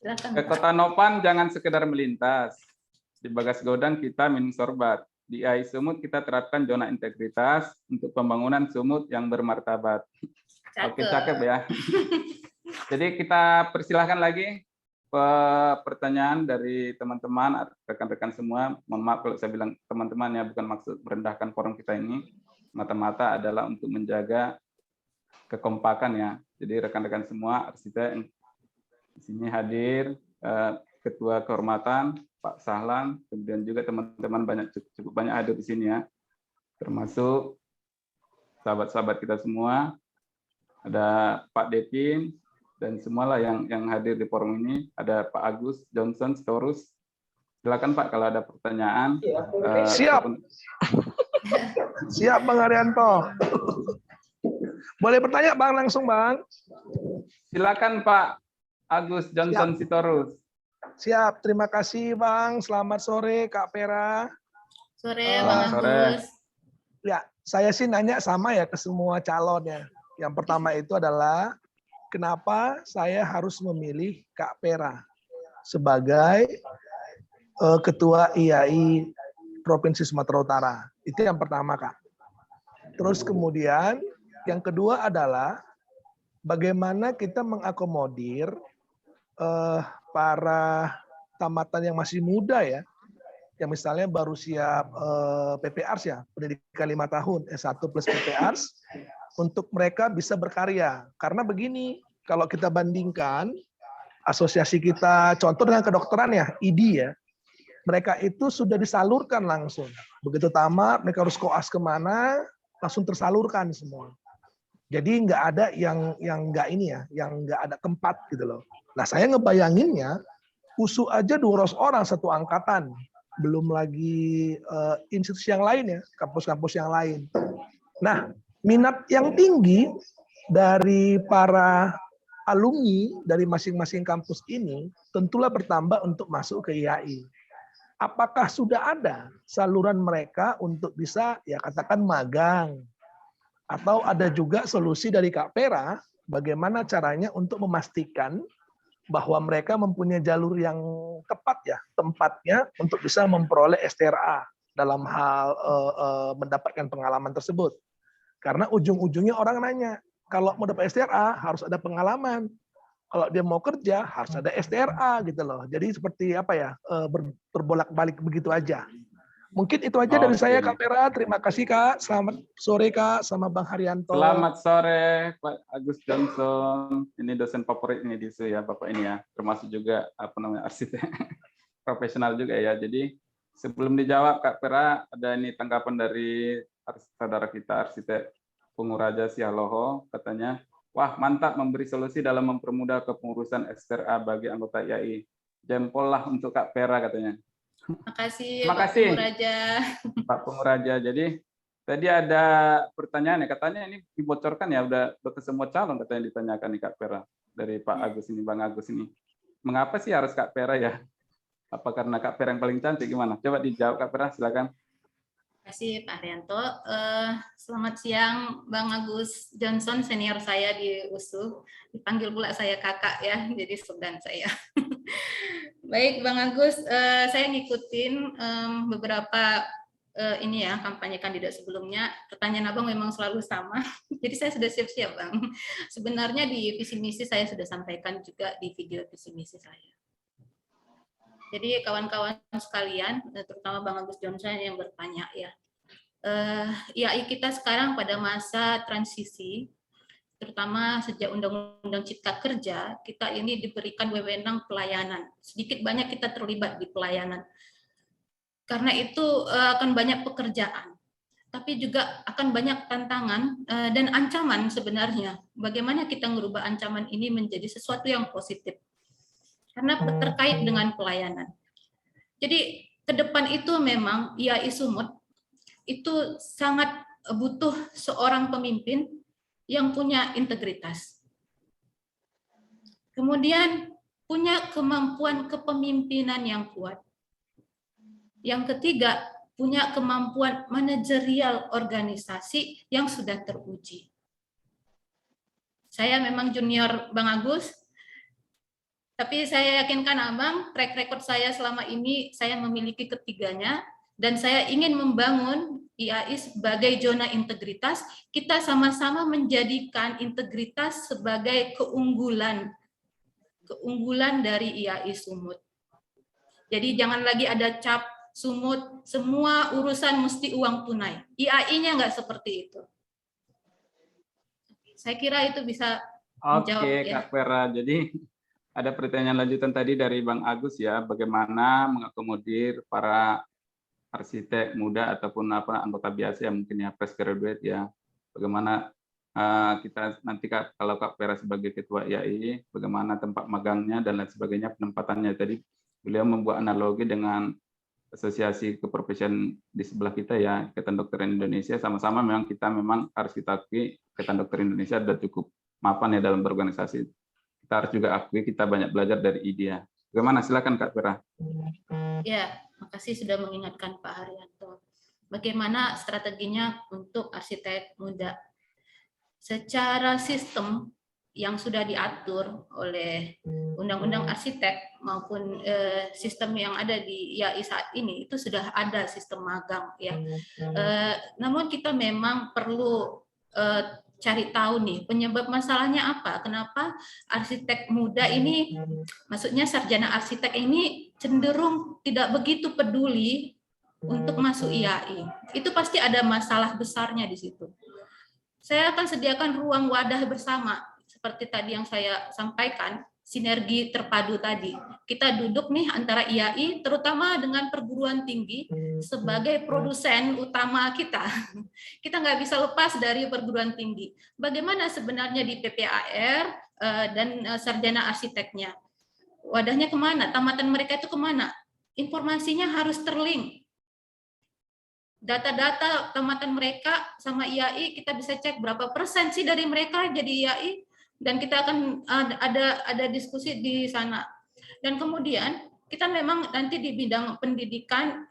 Silakan, Ke Pak. Kota Nopan jangan sekedar melintas. Di Bagas Godang kita minum sorbat. Di AI Sumut kita terapkan zona integritas untuk pembangunan sumut yang bermartabat. Oke, cakep ya. Jadi kita persilahkan lagi pertanyaan dari teman-teman, rekan-rekan semua. Mohon maaf kalau saya bilang teman-teman ya, bukan maksud merendahkan forum kita ini. Mata-mata adalah untuk menjaga kekompakan ya. Jadi rekan-rekan semua, arsitek di sini hadir, Ketua Kehormatan Pak Sahlan, kemudian juga teman-teman cukup banyak hadir di sini ya, termasuk sahabat-sahabat kita semua, ada Pak Depin dan semualah yang hadir di forum ini, ada Pak Agus Johnson Sitorus. Silakan Pak kalau ada pertanyaan. Siap. Siap Bang Haryanto. Boleh bertanya Bang langsung Bang? Silakan Pak Agus Johnson Sitorus. Siap, terima kasih Bang. Selamat sore Kak Pera. Sore Bang Agus. Ya, saya sih nanya sama ya ke semua calon ya. Yang pertama itu adalah kenapa saya harus memilih Kak Pera sebagai Ketua IAI Provinsi Sumatera Utara. Itu yang pertama Kak. Terus kemudian yang kedua adalah bagaimana kita mengakomodir para tamatan yang masih muda ya, yang misalnya baru siap PPRs ya, pendidikan 5 tahun, S1 plus PPRs, untuk mereka bisa berkarya. Karena begini, kalau kita bandingkan, asosiasi kita, contoh dengan kedokteran ya, ID ya, mereka itu sudah disalurkan langsung. Begitu tamat, mereka harus koas kemana, langsung tersalurkan semua. Jadi nggak ada yang nggak ini ya, yang nggak ada tempat gitu loh. Nah saya ngebayanginnya, USU aja 200 orang satu angkatan, belum lagi institusi yang lain ya, kampus-kampus yang lain. Nah minat yang tinggi dari para alumni dari masing-masing kampus ini tentulah bertambah untuk masuk ke IAI. Apakah sudah ada saluran mereka untuk bisa ya katakan magang? Atau ada juga solusi dari Kak Pera, bagaimana caranya untuk memastikan bahwa mereka mempunyai jalur yang tepat ya, tempatnya untuk bisa memperoleh STRA dalam hal mendapatkan pengalaman tersebut. Karena ujung-ujungnya orang nanya, kalau mau dapat STRA harus ada pengalaman. Kalau dia mau kerja harus ada STRA gitu loh. Jadi seperti apa ya, berbolak-balik begitu aja. Mungkin itu aja dari saya Kak Pera. Terima kasih Kak. Selamat sore Kak sama Bang Haryanto. Selamat sore Pak Agus Johnson. Ini dosen favorit ini di ISU ya Bapak ini ya. Termasuk juga arsitek profesional juga ya. Jadi sebelum dijawab Kak Pera, ada ini tanggapan dari saudara kita arsitek Punguraja Sialoho, katanya, wah mantap memberi solusi dalam mempermudah kepengurusan STRA bagi anggota IAI. Jempol lah untuk Kak Pera katanya. Makasih, Terima Pak kasih Punguraja. Pak Punguraja. Jadi tadi ada pertanyaan ya, katanya ini dibocorkan ya, udah ke semua calon katanya ditanyakan nih Kak Pera dari Pak Agus ini, Bang Agus ini. Mengapa sih harus Kak Pera ya? Apa karena Kak Pera yang paling cantik gimana? Coba dijawab Kak Pera, silakan. Terima kasih Pak Haryanto. Selamat siang Bang Agus Johnson, senior saya di USU. Dipanggil pula saya kakak ya, jadi segan saya. Baik Bang Agus, saya ngikutin beberapa ini ya kampanye kandidat sebelumnya. Pertanyaan Abang memang selalu sama, jadi saya sudah siap-siap Bang. Sebenarnya di visi misi saya sudah sampaikan juga di video visi misi saya. Jadi kawan-kawan sekalian, terutama Bang Agus Johnson yang bertanya ya, IAI kita sekarang pada masa transisi, terutama sejak Undang-Undang Cipta Kerja, kita ini diberikan wewenang pelayanan. Sedikit banyak kita terlibat di pelayanan. Karena itu akan banyak pekerjaan, tapi juga akan banyak tantangan dan ancaman sebenarnya. Bagaimana kita merubah ancaman ini menjadi sesuatu yang positif. Karena terkait dengan pelayanan. Jadi ke depan itu memang IAI Sumut itu sangat butuh seorang pemimpin yang punya integritas. Kemudian punya kemampuan kepemimpinan yang kuat. Yang ketiga, punya kemampuan manajerial organisasi yang sudah teruji. Saya memang junior Bang Agus, Tapi saya yakinkan Abang, track record saya selama ini saya memiliki ketiganya, dan saya ingin membangun IAI sebagai zona integritas. Kita sama-sama menjadikan integritas sebagai keunggulan dari IAI Sumut. Jadi jangan lagi ada cap Sumut, semua urusan mesti uang tunai. IAI-nya nggak seperti itu. Saya kira itu bisa menjawab. Oke, ya. Kak Vera. Jadi ada pertanyaan lanjutan tadi dari Bang Agus ya, bagaimana mengakomodir para arsitek muda ataupun anggota biasa yang mungkin ya fresh graduate ya. Bagaimana kita nanti kalau Kak Vera sebagai ketua IAI, bagaimana tempat magangnya dan lain sebagainya, penempatannya. Tadi beliau membuat analogi dengan asosiasi keprofesian di sebelah kita ya, Ikatan Dokter Indonesia, sama-sama memang kita harus kita akui Ikatan Dokter Indonesia sudah cukup mapan ya dalam berorganisasi. Kita harus juga akui kita banyak belajar dari IDEA. Bagaimana? Silakan Kak Vera. Ya, makasih sudah mengingatkan Pak Haryanto. Bagaimana strateginya untuk arsitek muda? Secara sistem yang sudah diatur oleh Undang-Undang Arsitek maupun sistem yang ada di IAI saat ini, itu sudah ada sistem magang ya. Namun kita memang perlu cari tahu nih penyebab masalahnya apa, kenapa arsitek muda ini, maksudnya sarjana arsitek ini cenderung tidak begitu peduli untuk masuk IAI. Itu pasti ada masalah besarnya di situ. Saya akan sediakan ruang wadah bersama, seperti tadi yang saya sampaikan, sinergi terpadu tadi. Kita duduk nih antara IAI, terutama dengan perguruan tinggi, sebagai produsen utama kita. Kita nggak bisa lepas dari perguruan tinggi. Bagaimana sebenarnya di PPAR dan sarjana arsiteknya? Wadahnya kemana? Tamatan mereka itu kemana? Informasinya harus terlink. Data-data tamatan mereka sama IAI, kita bisa cek berapa persen sih dari mereka jadi IAI, dan kita akan ada diskusi di sana. Dan kemudian kita memang nanti di bidang pendidikan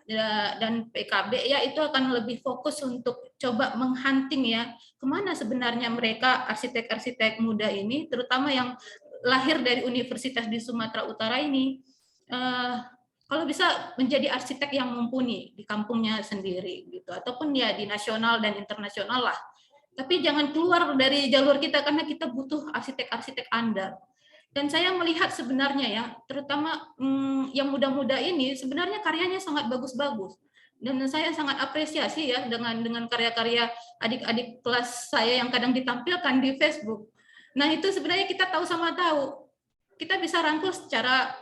dan PKB ya, itu akan lebih fokus untuk coba menghunting ya, kemana sebenarnya mereka arsitek-arsitek muda ini, terutama yang lahir dari universitas di Sumatera Utara ini, kalau bisa menjadi arsitek yang mumpuni di kampungnya sendiri gitu, ataupun ya di nasional dan internasional lah. Tapi jangan keluar dari jalur kita, karena kita butuh arsitek-arsitek andal. Dan saya melihat sebenarnya ya, terutama yang muda-muda ini sebenarnya karyanya sangat bagus-bagus. Dan saya sangat apresiasi ya dengan karya-karya adik-adik kelas saya yang kadang ditampilkan di Facebook. Nah, itu sebenarnya kita tahu sama tahu. Kita bisa rangkul secara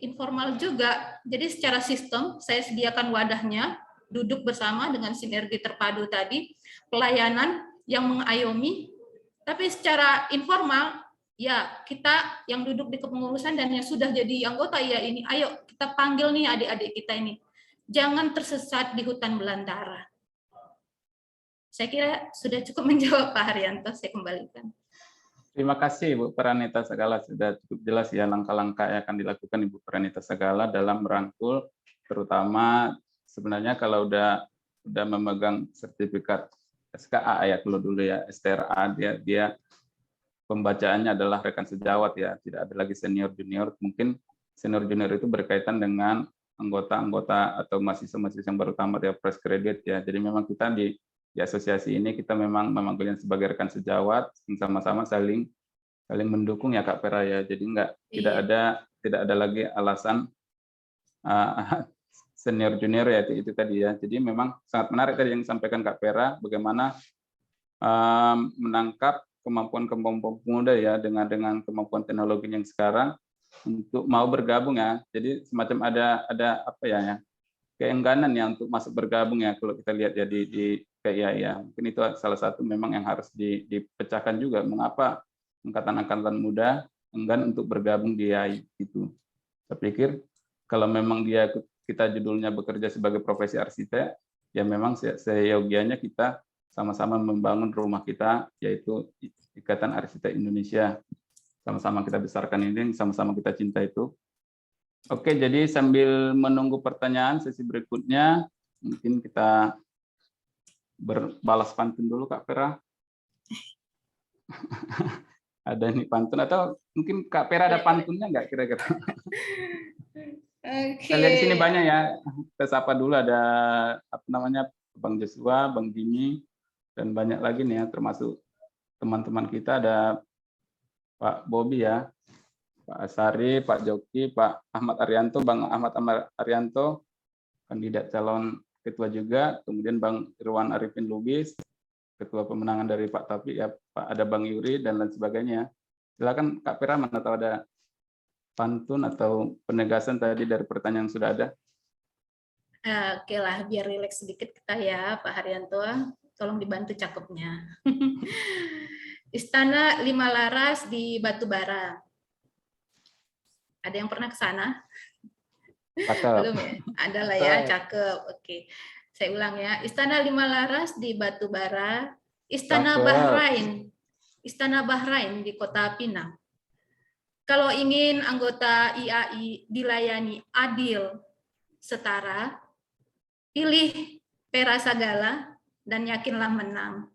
informal juga. Jadi secara sistem saya sediakan wadahnya, duduk bersama dengan sinergi terpadu tadi, pelayanan yang mengayomi, tapi secara informal ya kita yang duduk di kepengurusan dan yang sudah jadi anggota ya ini, ayo kita panggil nih adik-adik kita ini, jangan tersesat di hutan belantara. Saya kira sudah cukup menjawab Pak Haryanto, saya kembalikan. Terima kasih Ibu Pranita Sagala, sudah cukup jelas ya langkah-langkah yang akan dilakukan Ibu Pranita Sagala dalam merangkul, terutama sebenarnya kalau udah memegang sertifikat SKA ya, kalau dulu ya STRA, dia pembacaannya adalah rekan sejawat ya, tidak ada lagi senior junior. Mungkin senior junior itu berkaitan dengan anggota-anggota atau mahasiswa-mahasiswa yang baru tamat ya, fresh graduate ya. Jadi memang kita di asosiasi ini kita memang memanggilnya sebagai rekan sejawat, sama-sama saling mendukung ya Kak Vera ya. Jadi tidak ada lagi alasan senior junior ya, itu tadi ya. Jadi memang sangat menarik tadi yang disampaikan Kak Vera, bagaimana menangkap kemampuan pemuda ya dengan kemampuan teknologi yang sekarang untuk mau bergabung ya. Jadi semacam ada apa ya, keengganan ya untuk masuk bergabung ya, kalau kita lihat ya di KIA ya. Mungkin itu salah satu memang yang harus dipecahkan juga, mengapa angkatan-angkatan muda enggan untuk bergabung di IAI itu. Saya pikir kalau memang kita judulnya bekerja sebagai profesi arsitek, ya memang seyogianya kita sama-sama membangun rumah kita, yaitu Ikatan Arsitek Indonesia. Sama-sama kita besarkan ini, sama-sama kita cinta itu. Oke, jadi sambil menunggu pertanyaan sesi berikutnya, mungkin kita berbalas pantun dulu Kak Vera. ada ini pantun atau mungkin Kak Pera ada pantunnya nggak kira-kira? Kita lihat di sini banyak ya. Kita sapa dulu, ada apa namanya, Bang Joshua, Bang Jimmy, dan banyak lagi nih ya, termasuk teman-teman kita, ada Pak Bobi ya, Pak Asari, Pak Joki, Pak Ahmad Arianto, Bang Ahmad Arianto, kandidat calon ketua juga, kemudian Bang Irwan Arifin Lubis, ketua pemenangan dari Pak Taufik ya, Pak, ada Bang Yuri dan lain sebagainya. Silakan Kak Pera, mana tahu ada pantun atau penegasan tadi dari pertanyaan yang sudah ada. Oke lah, biar rileks sedikit kita ya, Pak Haryanto. Tolong dibantu cakepnya. Istana 5 Laras di Batubara. Ada yang pernah ke sana? Belum ya? Ada lah ya, cakep. Oke. Saya ulang ya. Istana 5 Laras di Batubara. Istana Bahrain. Istana Bahrain di Kota Pinang. Kalau ingin anggota IAI dilayani adil, setara, pilih Pera Sagala dan yakinlah menang.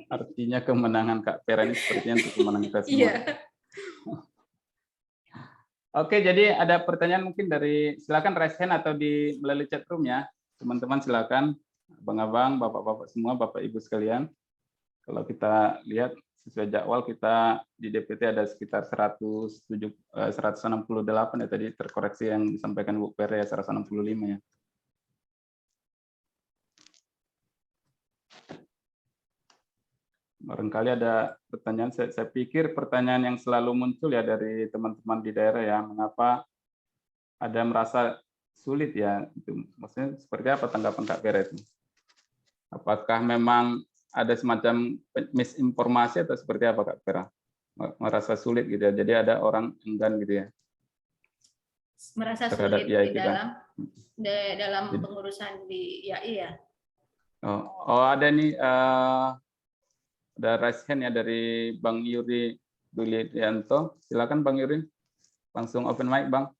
Artinya kemenangan Kak Pera ini sepertinya untuk kemenangan kita semua. Iya. Oke, jadi ada pertanyaan mungkin dari, silakan raise hand atau di melalui chat room ya. Teman-teman silakan, abang-abang, bapak-bapak semua, bapak ibu sekalian. Kalau kita lihat sesuai jadwal, kita di DPT ada sekitar 168 ya, tadi terkoreksi yang disampaikan Bu Pera ya, 165 ya. Barangkali ada pertanyaan, saya pikir pertanyaan yang selalu muncul ya dari teman-teman di daerah ya, mengapa ada merasa sulit ya, itu maksudnya seperti apa tanggapan Kak Pera itu? Apakah memang ada semacam misinformasi atau seperti apa Kak Pera? Merasa sulit gitu ya, jadi ada orang enggan gitu ya? Merasa terhadap sulit IAI di kita. dalam pengurusan di IAI ya? Oh ada nih, ada raise hand ya dari Bang Yuri Dulianto. Silakan Bang Yuri, langsung open mic Bang.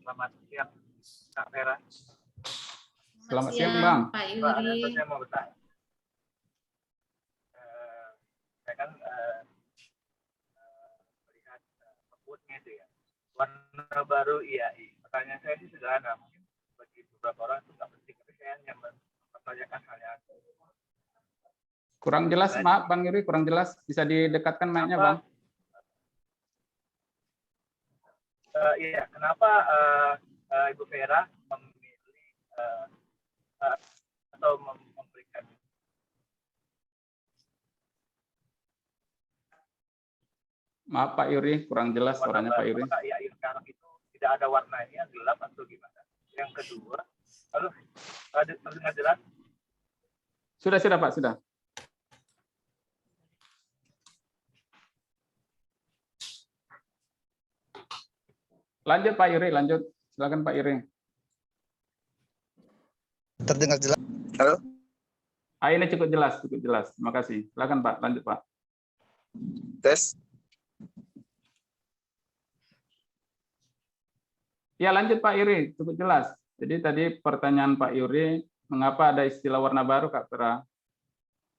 Selamat siang Kak Pera. Selamat siang Bang. Pak Pak, Yuri. saya mau bertanya. Saya kan melihat puputnya itu ya, warna baru IAI. Pertanyaan saya sih sederhana, mungkin bagi beberapa orang itu nggak penting, tapi saya hanya mempertanyakan hal yang Kurang jelas, maaf Bang Yuri, kurang jelas. Bisa didekatkan mic-nya Bang. Iya, kenapa Ibu Vera memilih atau memberikan Maaf Pak Yuri, kurang jelas suaranya Pak Yuri. apakah IAI sekarang itu tidak ada warnanya, gelap atau gimana? Yang kedua, terdengar jelas? Sudah Pak, sudah. Lanjut Pak Yuri, lanjut. Silakan Pak Yuri. Terdengar jelas? Halo? Ini cukup jelas, cukup jelas. Terima kasih. Silakan Pak, lanjut Pak. Tes? Ya lanjut Pak Yuri, cukup jelas. Jadi tadi pertanyaan Pak Yuri, mengapa ada istilah warna baru Kak Pera?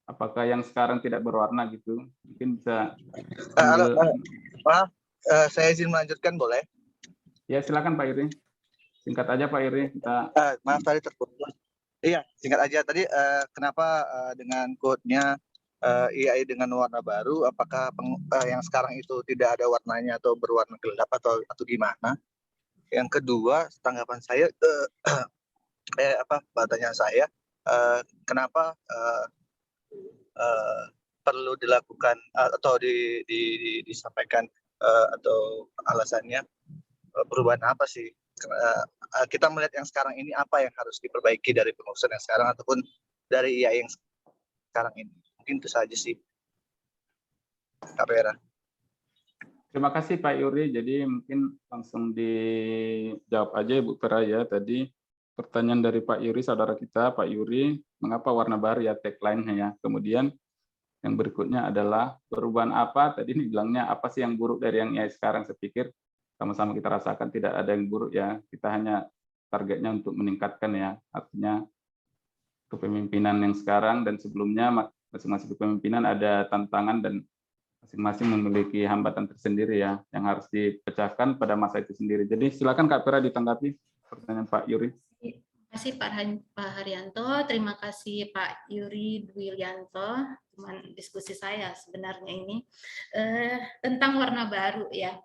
Apakah yang sekarang tidak berwarna gitu? Mungkin bisa. Maaf, saya izin melanjutkan boleh? Ya silakan Pak Yuri. Singkat aja Pak Yuri. Kita... Maaf tadi terputus. Iya, singkat aja tadi. Kenapa dengan code-nya IAI dengan warna baru? Apakah yang sekarang itu tidak ada warnanya atau berwarna gelap atau gimana? Yang kedua, tanggapan saya, pertanyaan saya, kenapa perlu dilakukan atau disampaikan atau alasannya perubahan apa sih? Kita melihat yang sekarang ini apa yang harus diperbaiki dari pengurusan yang sekarang ataupun dari IAI yang sekarang ini. Mungkin itu saja sih, Kak Pera. Terima kasih Pak Yuri. Jadi mungkin langsung dijawab aja Bu Pera ya. Tadi pertanyaan dari Pak Yuri, saudara kita Pak Yuri, mengapa warna baru ya tagline-nya ya. Kemudian yang berikutnya adalah perubahan apa? Tadi ini bilangnya apa sih yang buruk dari yang IAI sekarang? Saya pikir sama-sama kita rasakan tidak ada yang buruk ya. Kita hanya targetnya untuk meningkatkan ya. Artinya kepemimpinan yang sekarang dan sebelumnya masing-masing kepemimpinan ada tantangan dan masing-masing memiliki hambatan tersendiri ya yang harus dipecahkan pada masa itu sendiri. Jadi silakan Kak Pera ditanggapi pertanyaan Pak Yuri. Terima kasih Pak Haryanto, terima kasih Pak Yuri Dwilyanto, teman diskusi saya sebenarnya ini tentang warna baru ya.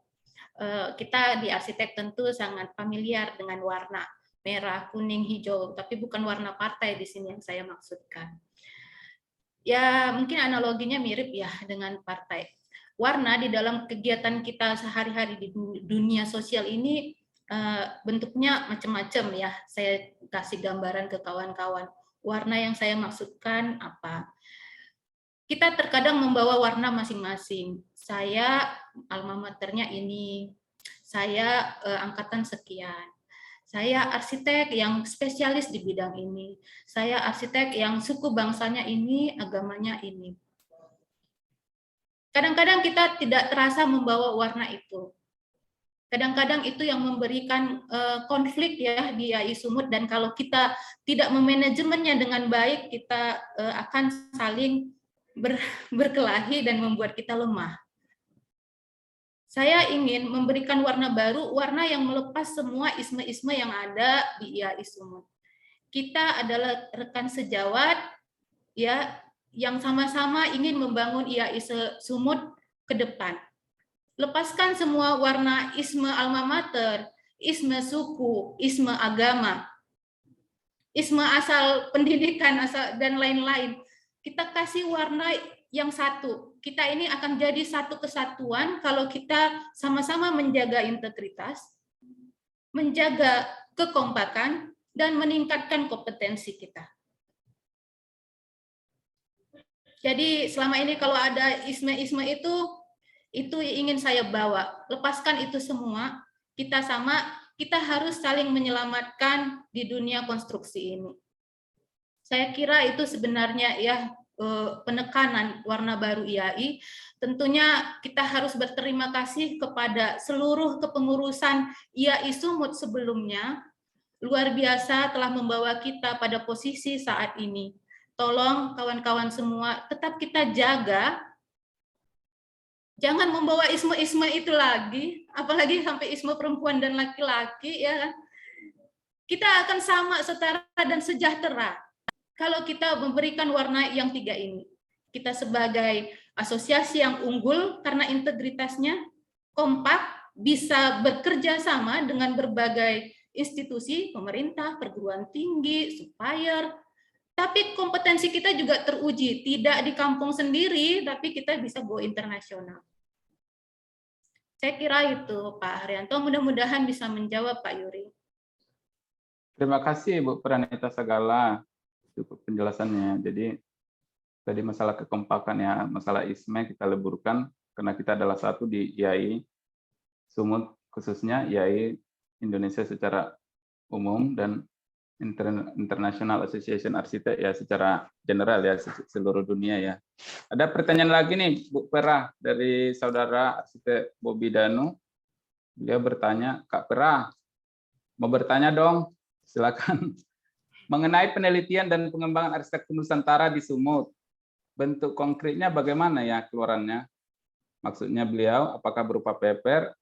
Kita di arsitek tentu sangat familiar dengan warna merah, kuning, hijau, tapi bukan warna partai di sini yang saya maksudkan. Ya, mungkin analoginya mirip ya dengan partai. Warna di dalam kegiatan kita sehari-hari di dunia sosial ini bentuknya macam-macam ya. Saya kasih gambaran ke kawan-kawan. Warna yang saya maksudkan apa? Kita terkadang membawa warna masing-masing. Saya alma maternya ini, saya angkatan sekian. Saya arsitek yang spesialis di bidang ini. Saya arsitek yang suku bangsanya ini, agamanya ini. Kadang-kadang kita tidak terasa membawa warna itu. Kadang-kadang itu yang memberikan konflik ya di IAI Sumut, dan kalau kita tidak memanajemennya dengan baik, kita akan saling berkelahi dan membuat kita lemah. Saya ingin memberikan warna baru, warna yang melepas semua isme-isme yang ada di IAI Sumut. Kita adalah rekan sejawat ya yang sama-sama ingin membangun IAI Sumut ke depan. Lepaskan semua warna isme alma mater, isme suku, isme agama, isme asal pendidikan, asal dan lain-lain. Kita kasih warna yang satu. Kita ini akan jadi satu kesatuan kalau kita sama-sama menjaga integritas, menjaga kekompakan, dan meningkatkan kompetensi kita. Jadi selama ini kalau ada isme-isme itu ingin saya bawa. Lepaskan itu semua, kita harus saling menyelamatkan di dunia konstruksi ini. Saya kira itu sebenarnya ya penekanan warna baru IAI. Tentunya kita harus berterima kasih kepada seluruh kepengurusan IAI Sumut sebelumnya. Luar biasa telah membawa kita pada posisi saat ini. Tolong kawan-kawan semua tetap kita jaga. Jangan membawa isme-isme itu lagi, apalagi sampai isme perempuan dan laki-laki ya. Kita akan sama, setara dan sejahtera kalau kita memberikan warna yang tiga ini. Kita sebagai asosiasi yang unggul karena integritasnya, kompak, bisa bekerja sama dengan berbagai institusi, pemerintah, perguruan tinggi, supplier, tapi kompetensi kita juga teruji, tidak di kampung sendiri, tapi kita bisa go internasional. Saya kira itu Pak Haryanto, mudah-mudahan bisa menjawab Pak Yuri. Terima kasih Bu Pranita Sagala, cukup penjelasannya. Jadi tadi masalah kekompakan ya, masalah isme kita leburkan karena kita adalah satu di IAI Sumut, khususnya IAI Indonesia secara umum dan International Association Arsitek ya secara general ya seluruh dunia ya. Ada pertanyaan lagi nih Bu Pera dari saudara arsitek Bobi Danu. Dia bertanya, Kak Pera, mau bertanya dong, silakan. Mengenai penelitian dan pengembangan arsitektur Nusantara di Sumut, bentuk konkretnya bagaimana ya keluarannya? Maksudnya beliau apakah berupa paper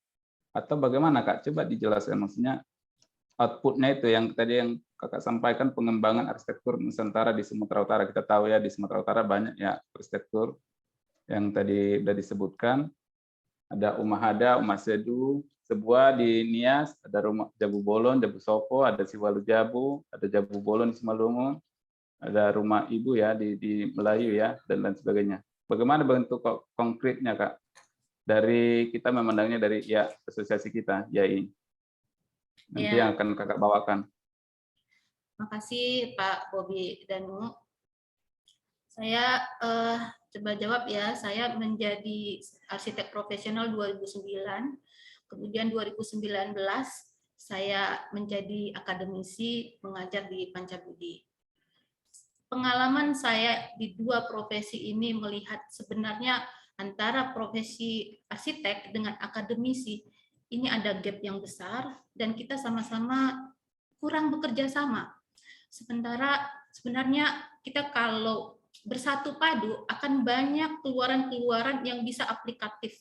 atau bagaimana Kak? Coba dijelaskan maksudnya outputnya itu yang tadi yang Kakak sampaikan, pengembangan arsitektur Nusantara di Sumatera Utara. Kita tahu ya di Sumatera Utara banyak ya arsitektur yang tadi sudah disebutkan. Ada Umahada, Umasedu, sebuah di Nias, ada rumah Jabu Bolon, Jabu Sopo, ada Siwalu Jabu, ada Jabu Bolon di Simalungun, ada rumah ibu ya di Melayu ya, dan lain sebagainya. Bagaimana bentuk konkretnya Kak? Dari kita memandangnya dari ya asosiasi kita, YAI. Nanti yang akan Kakak bawakan. Terima kasih Pak Bobi Danu. Saya coba jawab ya. Saya menjadi arsitek profesional 2009, kemudian 2019 saya menjadi akademisi mengajar di Pancabudi. Pengalaman saya di dua profesi ini melihat sebenarnya antara profesi arsitek dengan akademisi ini ada gap yang besar dan kita sama-sama kurang bekerja sama. Sementara sebenarnya kita kalau bersatu padu akan banyak keluaran-keluaran yang bisa aplikatif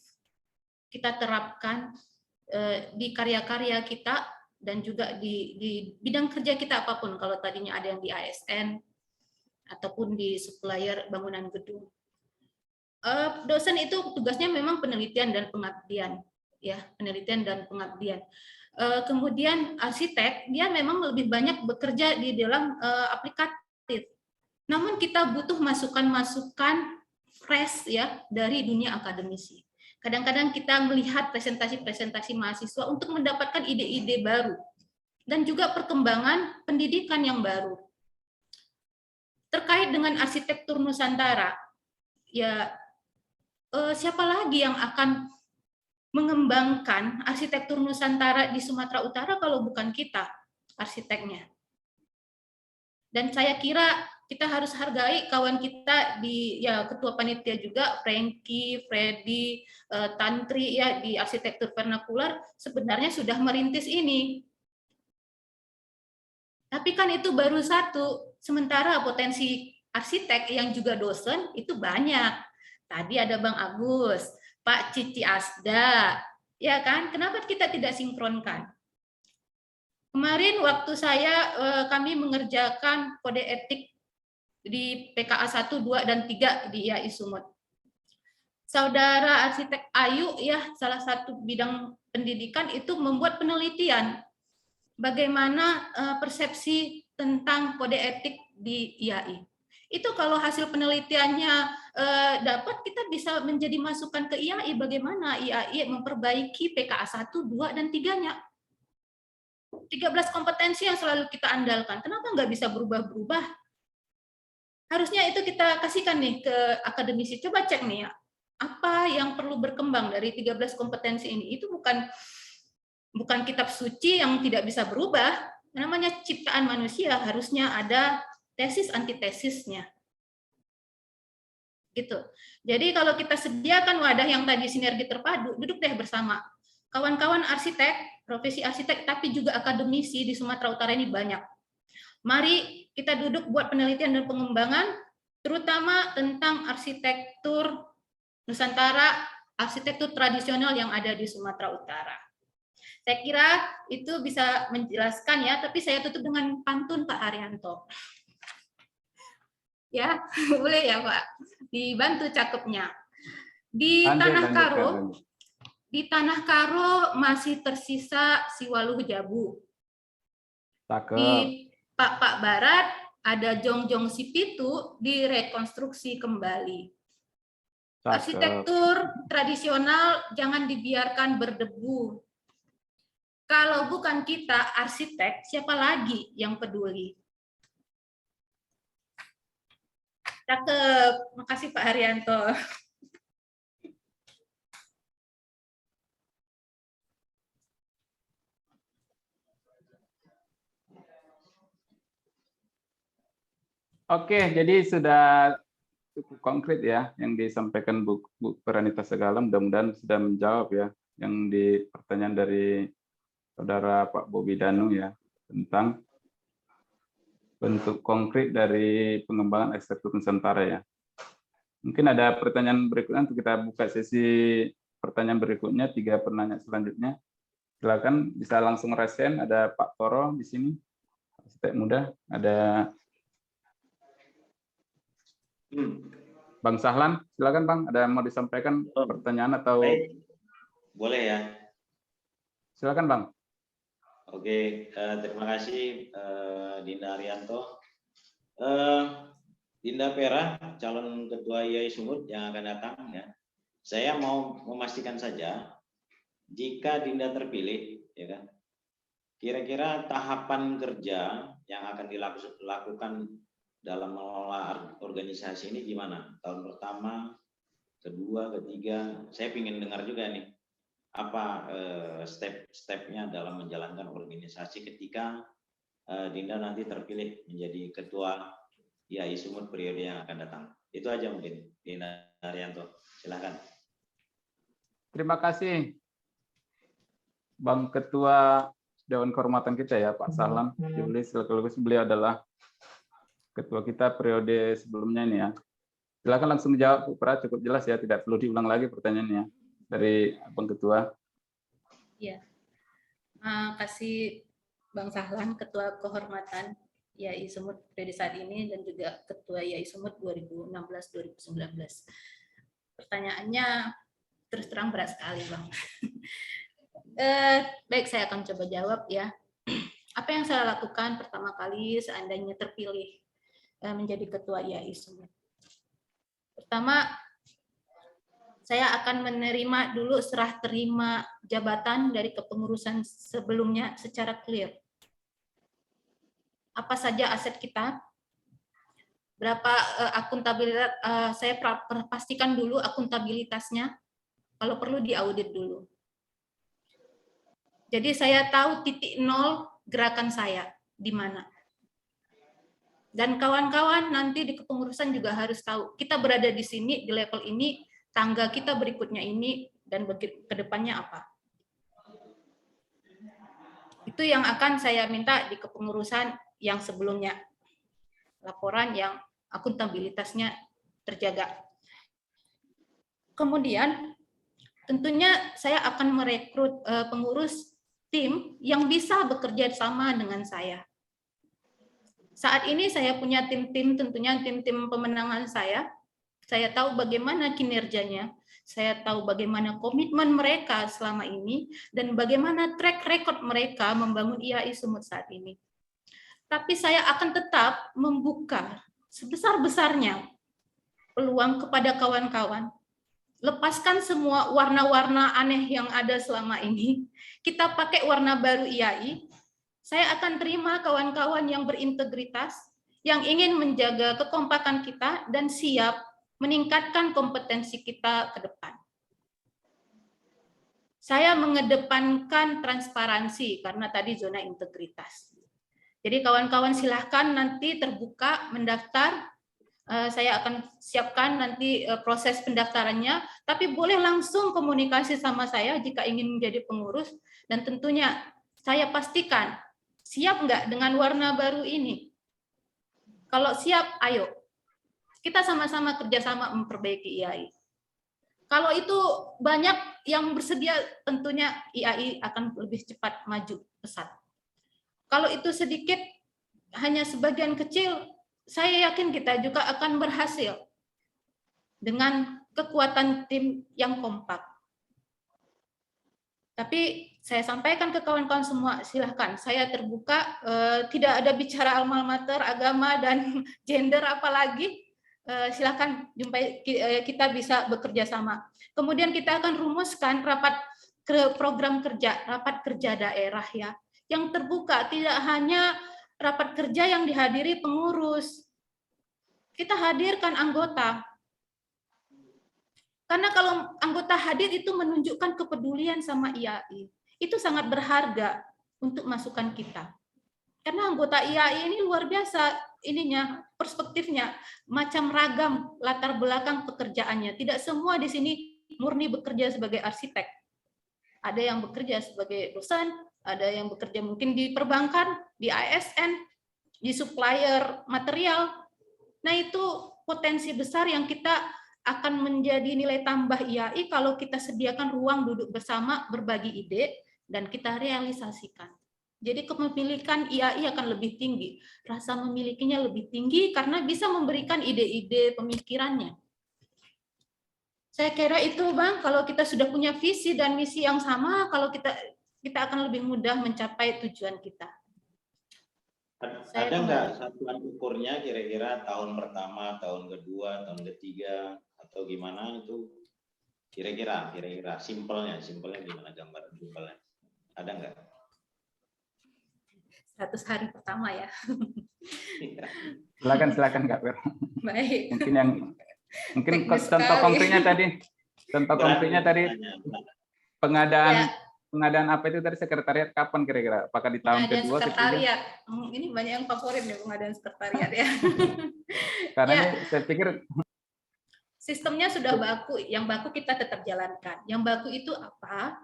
kita terapkan di karya-karya kita dan juga di bidang kerja kita apapun, kalau tadinya ada yang di ASN ataupun di supplier bangunan gedung. Dosen itu tugasnya memang penelitian dan pengabdian, ya, penelitian dan pengabdian. Kemudian arsitek dia memang lebih banyak bekerja di dalam aplikatif. Namun kita butuh masukan-masukan fresh ya dari dunia akademisi. Kadang-kadang kita melihat presentasi-presentasi mahasiswa untuk mendapatkan ide-ide baru dan juga perkembangan pendidikan yang baru. Terkait dengan arsitektur Nusantara, ya siapa lagi yang akan mengembangkan arsitektur Nusantara di Sumatera Utara kalau bukan kita, arsiteknya. Dan saya kira kita harus hargai kawan kita di ya ketua panitia juga, Frankie, Freddy, Tantri ya di arsitektur vernakular sebenarnya sudah merintis ini. Tapi kan itu baru satu, sementara potensi arsitek yang juga dosen itu banyak. Tadi ada Bang Agus, Pak Cici Asda, ya kan? Kenapa kita tidak sinkronkan? Kemarin waktu kami mengerjakan kode etik di PKA 1, 2, dan 3 di IAI Sumut. Saudara arsitek Ayu ya salah satu bidang pendidikan itu membuat penelitian bagaimana persepsi tentang kode etik di IAI. Itu kalau hasil penelitiannya dapat, kita bisa menjadi masukan ke IAI bagaimana IAI memperbaiki PKA 1, 2, dan 3-nya. 13 kompetensi yang selalu kita andalkan. Kenapa nggak bisa berubah-berubah? Harusnya itu kita kasihkan nih ke akademisi. Coba cek nih ya, apa yang perlu berkembang dari 13 kompetensi ini. Itu bukan kitab suci yang tidak bisa berubah. Namanya ciptaan manusia, harusnya ada tesis antitesisnya. Gitu. Jadi kalau kita sediakan wadah yang tadi sinergi terpadu, duduk deh bersama kawan-kawan arsitek, profesi arsitek, tapi juga akademisi di Sumatera Utara ini banyak. Mari kita duduk buat penelitian dan pengembangan, terutama tentang arsitektur Nusantara, arsitektur tradisional yang ada di Sumatera Utara. Saya kira itu bisa menjelaskan ya, tapi saya tutup dengan pantun Pak Haryanto. Ya, boleh ya Pak, dibantu cakepnya. Di Tanah Karo masih tersisa Siwaluh Jabu. Di Pak Barat ada Jongjong Sipitu direkonstruksi kembali. Arsitektur tradisional jangan dibiarkan berdebu. Kalau bukan kita arsitek, siapa lagi yang peduli? Cakep, makasih Pak Haryanto. Oke, jadi sudah cukup konkret ya yang disampaikan Bu Pranita Segala, mudah-mudahan sudah menjawab ya yang di pertanyaan dari Saudara Pak Bobi Danu ya tentang bentuk konkret dari pengembangan arsitektur Nusantara ya. Mungkin ada pertanyaan berikutnya untuk kita buka sesi pertanyaan berikutnya, 3 penanya selanjutnya. Silakan bisa langsung resen, ada Pak Toro di sini, arsitek muda, ada Bang Sahlan, silakan Bang, ada yang mau disampaikan pertanyaan atau? Baik. Boleh ya. Silakan Bang. Oke, terima kasih Dinda Arianto. Dinda Pera, calon ketua IAI Sumut yang akan datang ya. Saya mau memastikan saja, jika Dinda terpilih, ya kan, kira-kira tahapan kerja yang akan dilakukan dalam mengelola organisasi ini gimana? Tahun pertama, kedua, ketiga, saya ingin dengar juga nih apa step-stepnya dalam menjalankan organisasi ketika Dinda nanti terpilih menjadi ketua IAI Sumut periode yang akan datang. Itu aja mungkin, Dinda Arianto. Silakan. Terima kasih Bang Ketua Dewan Kehormatan kita ya, Pak Sahlan. Sekaligus beliau adalah ketua kita periode sebelumnya ini ya. Silakan langsung jawab, Bu Pra, cukup jelas ya, tidak perlu diulang lagi pertanyaannya dari Abang Ketua. Ya, kasih Bang Sahlan, Ketua Kehormatan IAI Sumut periode saat ini dan juga Ketua IAI Sumut 2016-2019. Pertanyaannya terus terang berat sekali, Bang. Baik, saya akan coba jawab ya. Apa yang saya lakukan pertama kali seandainya terpilih menjadi Ketua IAI Sumut? Pertama, saya akan menerima dulu serah terima jabatan dari kepengurusan sebelumnya secara clear. Apa saja aset kita, berapa akuntabilitas, saya pastikan dulu akuntabilitasnya, kalau perlu diaudit dulu. Jadi saya tahu titik nol gerakan saya di mana. Dan kawan-kawan nanti di kepengurusan juga harus tahu, kita berada di sini, di level ini, tangga kita berikutnya ini, dan ke depannya apa. Itu yang akan saya minta di kepengurusan yang sebelumnya. Laporan yang akuntabilitasnya terjaga. Kemudian, tentunya saya akan merekrut pengurus tim yang bisa bekerja sama dengan saya. Saat ini saya punya tim-tim, tentunya tim-tim pemenangan saya. Saya tahu bagaimana kinerjanya, saya tahu bagaimana komitmen mereka selama ini, dan bagaimana track record mereka membangun IAI Sumut saat ini. Tapi saya akan tetap membuka sebesar-besarnya peluang kepada kawan-kawan. Lepaskan semua warna-warna aneh yang ada selama ini. Kita pakai warna baru IAI. Saya akan terima kawan-kawan yang berintegritas, yang ingin menjaga kekompakan kita, dan siap meningkatkan kompetensi kita ke depan. Saya mengedepankan transparansi, karena tadi zona integritas. Jadi kawan-kawan silahkan nanti terbuka, mendaftar. Saya akan siapkan nanti proses pendaftarannya, tapi boleh langsung komunikasi sama saya jika ingin menjadi pengurus, dan tentunya saya pastikan siap nggak dengan warna baru ini? Kalau siap, ayo. Kita sama-sama kerjasama memperbaiki IAI. Kalau itu banyak yang bersedia, tentunya IAI akan lebih cepat maju pesat. Kalau itu sedikit, hanya sebagian kecil, saya yakin kita juga akan berhasil dengan kekuatan tim yang kompak. Tapi saya sampaikan ke kawan-kawan semua, silahkan, saya terbuka, tidak ada bicara alma mater, agama, dan gender apalagi, silahkan jumpai, kita bisa bekerja sama. Kemudian kita akan rumuskan rapat program kerja, rapat kerja daerah ya, yang terbuka, tidak hanya rapat kerja yang dihadiri pengurus. Kita hadirkan anggota. Karena kalau anggota hadir itu menunjukkan kepedulian sama IAI. Itu sangat berharga untuk masukan kita. Karena anggota IAI ini luar biasa ininya, perspektifnya, macam ragam latar belakang pekerjaannya. Tidak semua di sini murni bekerja sebagai arsitek. Ada yang bekerja sebagai dosen, ada yang bekerja mungkin di perbankan, di ASN, di supplier material. Nah, itu potensi besar yang kita akan menjadi nilai tambah IAI kalau kita sediakan ruang duduk bersama, berbagi ide, dan kita realisasikan. Jadi kepemilikan IAI akan lebih tinggi, rasa memilikinya lebih tinggi karena bisa memberikan ide-ide pemikirannya. Saya kira itu, Bang, kalau kita sudah punya visi dan misi yang sama, kalau kita akan lebih mudah mencapai tujuan kita. Ada nggak satuan ukurnya kira-kira tahun pertama, tahun kedua, tahun ketiga, atau gimana itu? Kira-kira simpelnya gimana, gambar simpelnya? Ada nggak? 100 hari pertama ya. Silakan Kak Fer. Baik. Mungkin contoh konkretnya tadi pengadaan apa itu tadi sekretariat kapan kira-kira? Apakah di tahun kedua? Sekretariat. Ini banyak yang favorit ya pengadaan sekretariat ya. Karena ya. ini saya pikir sistemnya sudah baku, yang baku kita tetap jalankan. Yang baku itu apa?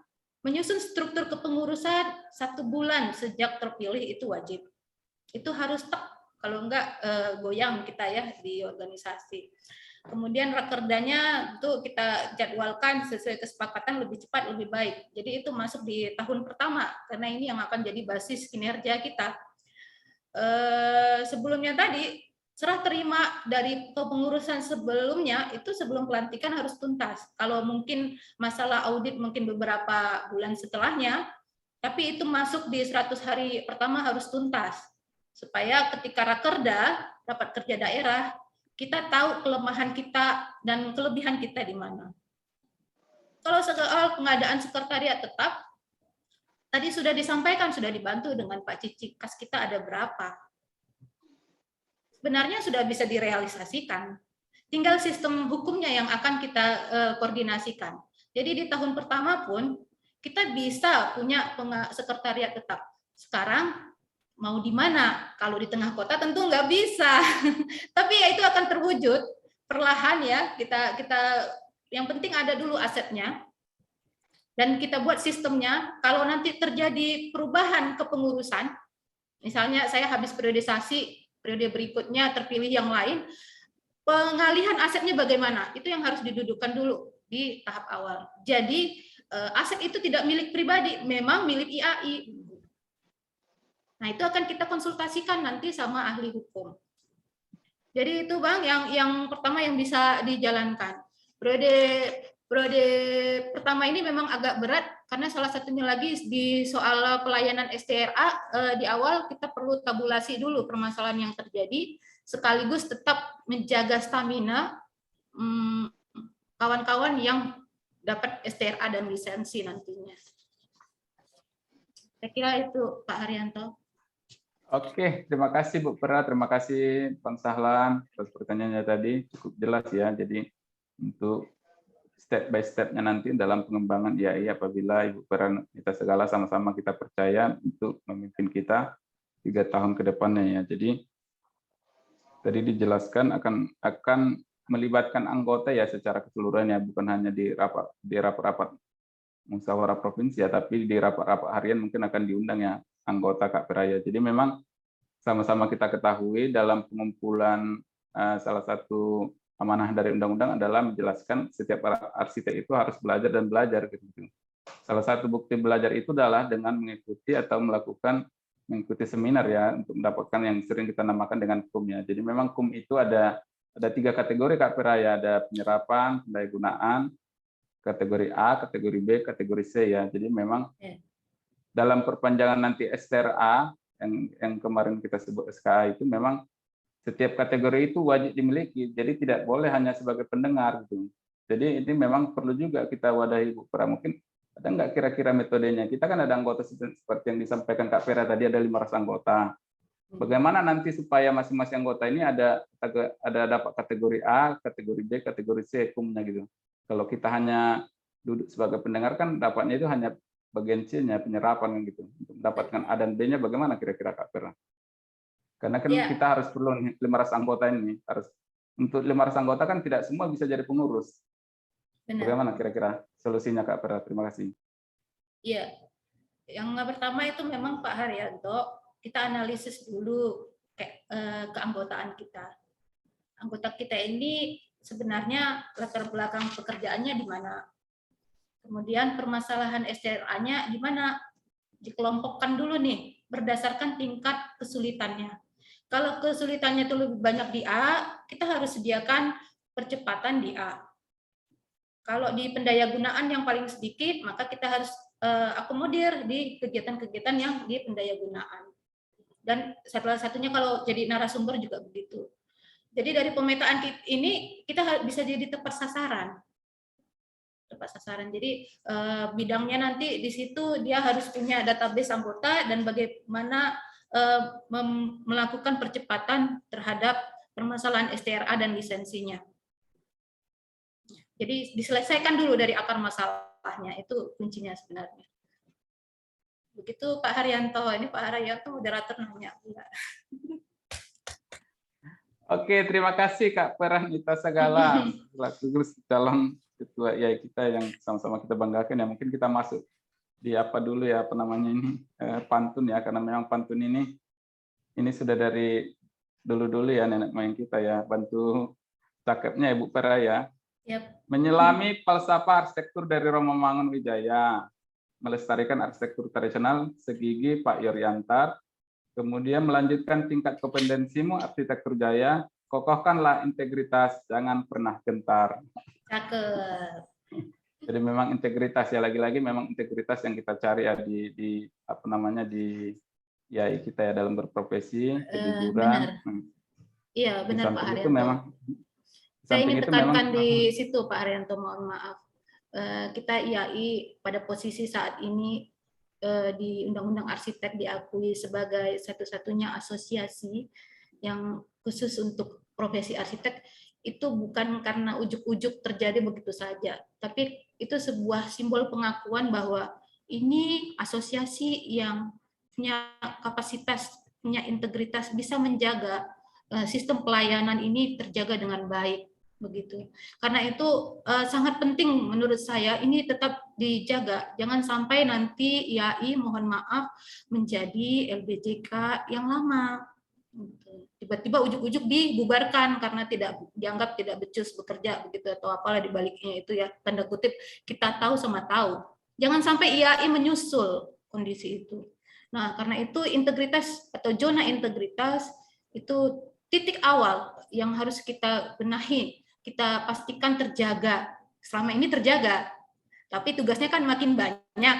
Menyusun struktur kepengurusan 1 bulan sejak terpilih itu wajib. Itu harus kalau enggak goyang kita ya di organisasi. Kemudian rakerdanya itu kita jadwalkan sesuai kesepakatan lebih cepat lebih baik. Jadi itu masuk di tahun pertama karena ini yang akan jadi basis kinerja kita. Sebelumnya tadi serah terima dari kepengurusan sebelumnya itu sebelum pelantikan harus tuntas. Kalau mungkin masalah audit mungkin beberapa bulan setelahnya, tapi itu masuk di 100 hari pertama harus tuntas. Supaya ketika rakerda, rapat kerja daerah, kita tahu kelemahan kita dan kelebihan kita di mana. Kalau soal pengadaan sekretariat tetap, tadi sudah disampaikan, sudah dibantu dengan Pak Cici, kas kita ada berapa. Sebenarnya sudah bisa direalisasikan. Tinggal sistem hukumnya yang akan kita koordinasikan. Jadi di tahun pertama pun, kita bisa punya sekretariat tetap. Sekarang mau di mana? Kalau di tengah kota tentu nggak bisa. Tapi ya itu akan terwujud perlahan ya. Kita yang penting ada dulu asetnya. Dan kita buat sistemnya. Kalau nanti terjadi perubahan kepengurusan, misalnya saya habis periodisasi, periode berikutnya terpilih yang lain, pengalihan asetnya bagaimana? Itu yang harus didudukkan dulu di tahap awal. Jadi aset itu tidak milik pribadi, memang milik IAI. Nah, itu akan kita konsultasikan nanti sama ahli hukum. Jadi itu Bang yang pertama yang bisa dijalankan. Periode pertama ini memang agak berat karena salah satunya lagi di soal pelayanan STRA di awal kita perlu tabulasi dulu permasalahan yang terjadi sekaligus tetap menjaga stamina kawan-kawan yang dapat STRA dan lisensi nantinya. Saya kira itu Pak Haryanto. Oke, terima kasih Bu Pra, terima kasih Bang Sahlan atas pertanyaannya tadi, cukup jelas ya. Jadi untuk step by step-nya nanti dalam pengembangan IAI apabila Ibu Pra kita segala sama-sama kita percaya untuk memimpin kita 3 tahun ke depannya ya. Jadi tadi dijelaskan akan melibatkan anggota ya secara keseluruhan ya, bukan hanya di rapat-rapat musyawarah provinsi ya, tapi di rapat-rapat harian mungkin akan diundang ya anggota KPRaya. Jadi memang sama-sama kita ketahui dalam pengumpulan salah satu amanah dari undang-undang adalah menjelaskan setiap arsitek itu harus belajar dan belajar gitu. Salah satu bukti belajar itu adalah dengan mengikuti atau mengikuti seminar ya untuk mendapatkan yang sering kita namakan dengan KUM ya. Jadi memang KUM itu ada 3 kategori KPRaya, ada penyerapan, pendayagunaan, kategori A, kategori B, kategori C ya. Jadi memang dalam perpanjangan nanti STRA yang kemarin kita sebut SKA itu memang setiap kategori itu wajib dimiliki. Jadi tidak boleh hanya sebagai pendengar gitu. Jadi ini memang perlu juga kita wadahi Bu Pra. Mungkin ada nggak kira-kira metodenya? Kita kan ada anggota seperti yang disampaikan Kak Vera tadi ada 500 anggota. Bagaimana nanti supaya masing-masing anggota ini ada dapat kategori A, kategori B, kategori C kumnya gitu. Kalau kita hanya duduk sebagai pendengar kan dapatnya itu hanya bagian C-nya penyerapan gitu. Untuk mendapatkan A dan B-nya bagaimana kira-kira Kak Vera? Karena kan kita harus perlu 500 anggota ini. Untuk 500 anggota kan tidak semua bisa jadi pengurus. Benar. Bagaimana kira-kira solusinya Kak Vera? Terima kasih. Iya. Yang pertama itu memang Pak Haryanto, kita analisis dulu keanggotaan kita. Anggota kita ini sebenarnya latar belakang pekerjaannya di mana? Kemudian permasalahan STRA-nya di mana? Dikelompokkan dulu nih berdasarkan tingkat kesulitannya. Kalau kesulitannya itu lebih banyak di A, kita harus sediakan percepatan di A. Kalau di pendayagunaan yang paling sedikit, maka kita harus akomodir di kegiatan-kegiatan yang di pendayagunaan. Dan salah satunya kalau jadi narasumber juga begitu. Jadi dari pemetaan ini kita bisa jadi tepat sasaran. Tepat sasaran. Jadi bidangnya nanti di situ dia harus punya database anggota dan bagaimana melakukan percepatan terhadap permasalahan STRA dan lisensinya. Jadi diselesaikan dulu dari akar masalahnya, itu kuncinya sebenarnya. Begitu Pak Haryanto, ini Pak Haryanto moderator nanya. Oke, terima kasih Kak Peranita Segala, selaku calon ketua IAI kita yang sama-sama kita banggakan ya. Mungkin kita masuk di apa dulu ya, apa namanya ini, pantun ya, karena memang pantun ini sudah dari dulu-dulu ya nenek moyang kita ya, bantu cakepnya Ibu Pera ya. Yap. Menyelami falsafah arsitektur dari Romo Mangunwijaya, melestarikan arsitektur tradisional segigi Pak Yoriantar, kemudian melanjutkan tingkat kompetensimu arsitektur jaya, kokohkanlah integritas, jangan pernah gentar. Cakep. Jadi memang integritas ya, lagi-lagi memang integritas yang kita cari ya di apa namanya di ya kita ya dalam berprofesi, kejujuran. Benar. Iya, Di benar Pak samping itu Haryanto. memang Saya samping ingin itu memang tekankan di situ Pak Haryanto, mohon maaf. Kita IAI pada posisi saat ini di Undang-Undang Arsitek diakui sebagai satu-satunya asosiasi yang khusus untuk profesi arsitek, itu bukan karena ujuk-ujuk terjadi begitu saja, tapi itu sebuah simbol pengakuan bahwa ini asosiasi yang punya kapasitas, punya integritas, bisa menjaga sistem pelayanan ini terjaga dengan baik. Begitu. Karena itu sangat penting menurut saya ini tetap dijaga. Jangan sampai nanti IAI mohon maaf menjadi LBJK yang lama. Tiba-tiba ujuk-ujuk dibubarkan karena tidak dianggap tidak becus bekerja begitu atau apalah di baliknya itu ya, tanda kutip kita tahu sama tahu. Jangan sampai IAI menyusul kondisi itu. Nah, karena itu integritas atau zona integritas itu titik awal yang harus kita benahi, kita pastikan terjaga. Selama ini terjaga, tapi tugasnya kan makin banyak.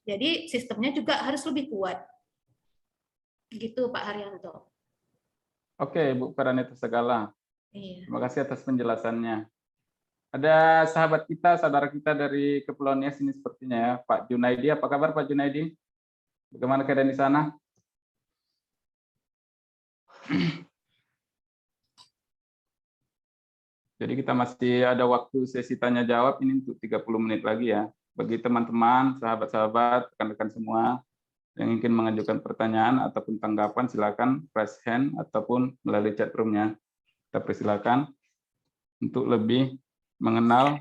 Jadi sistemnya juga harus lebih kuat. Gitu Pak Haryanto. Oke, Bu Pranita Sagala. Iya. Terima kasih atas penjelasannya. Ada sahabat kita, saudara kita dari Kepulauan Nias ini sepertinya ya, Pak Junaidi. Apa kabar Pak Junaidi? Bagaimana keadaan di sana? Jadi kita masih ada waktu sesi tanya jawab ini untuk 30 menit lagi ya. Bagi teman-teman, sahabat-sahabat, rekan-rekan semua yang ingin mengajukan pertanyaan ataupun tanggapan, silakan raise hand ataupun melalui chat room-nya. Kita persilakan untuk lebih mengenal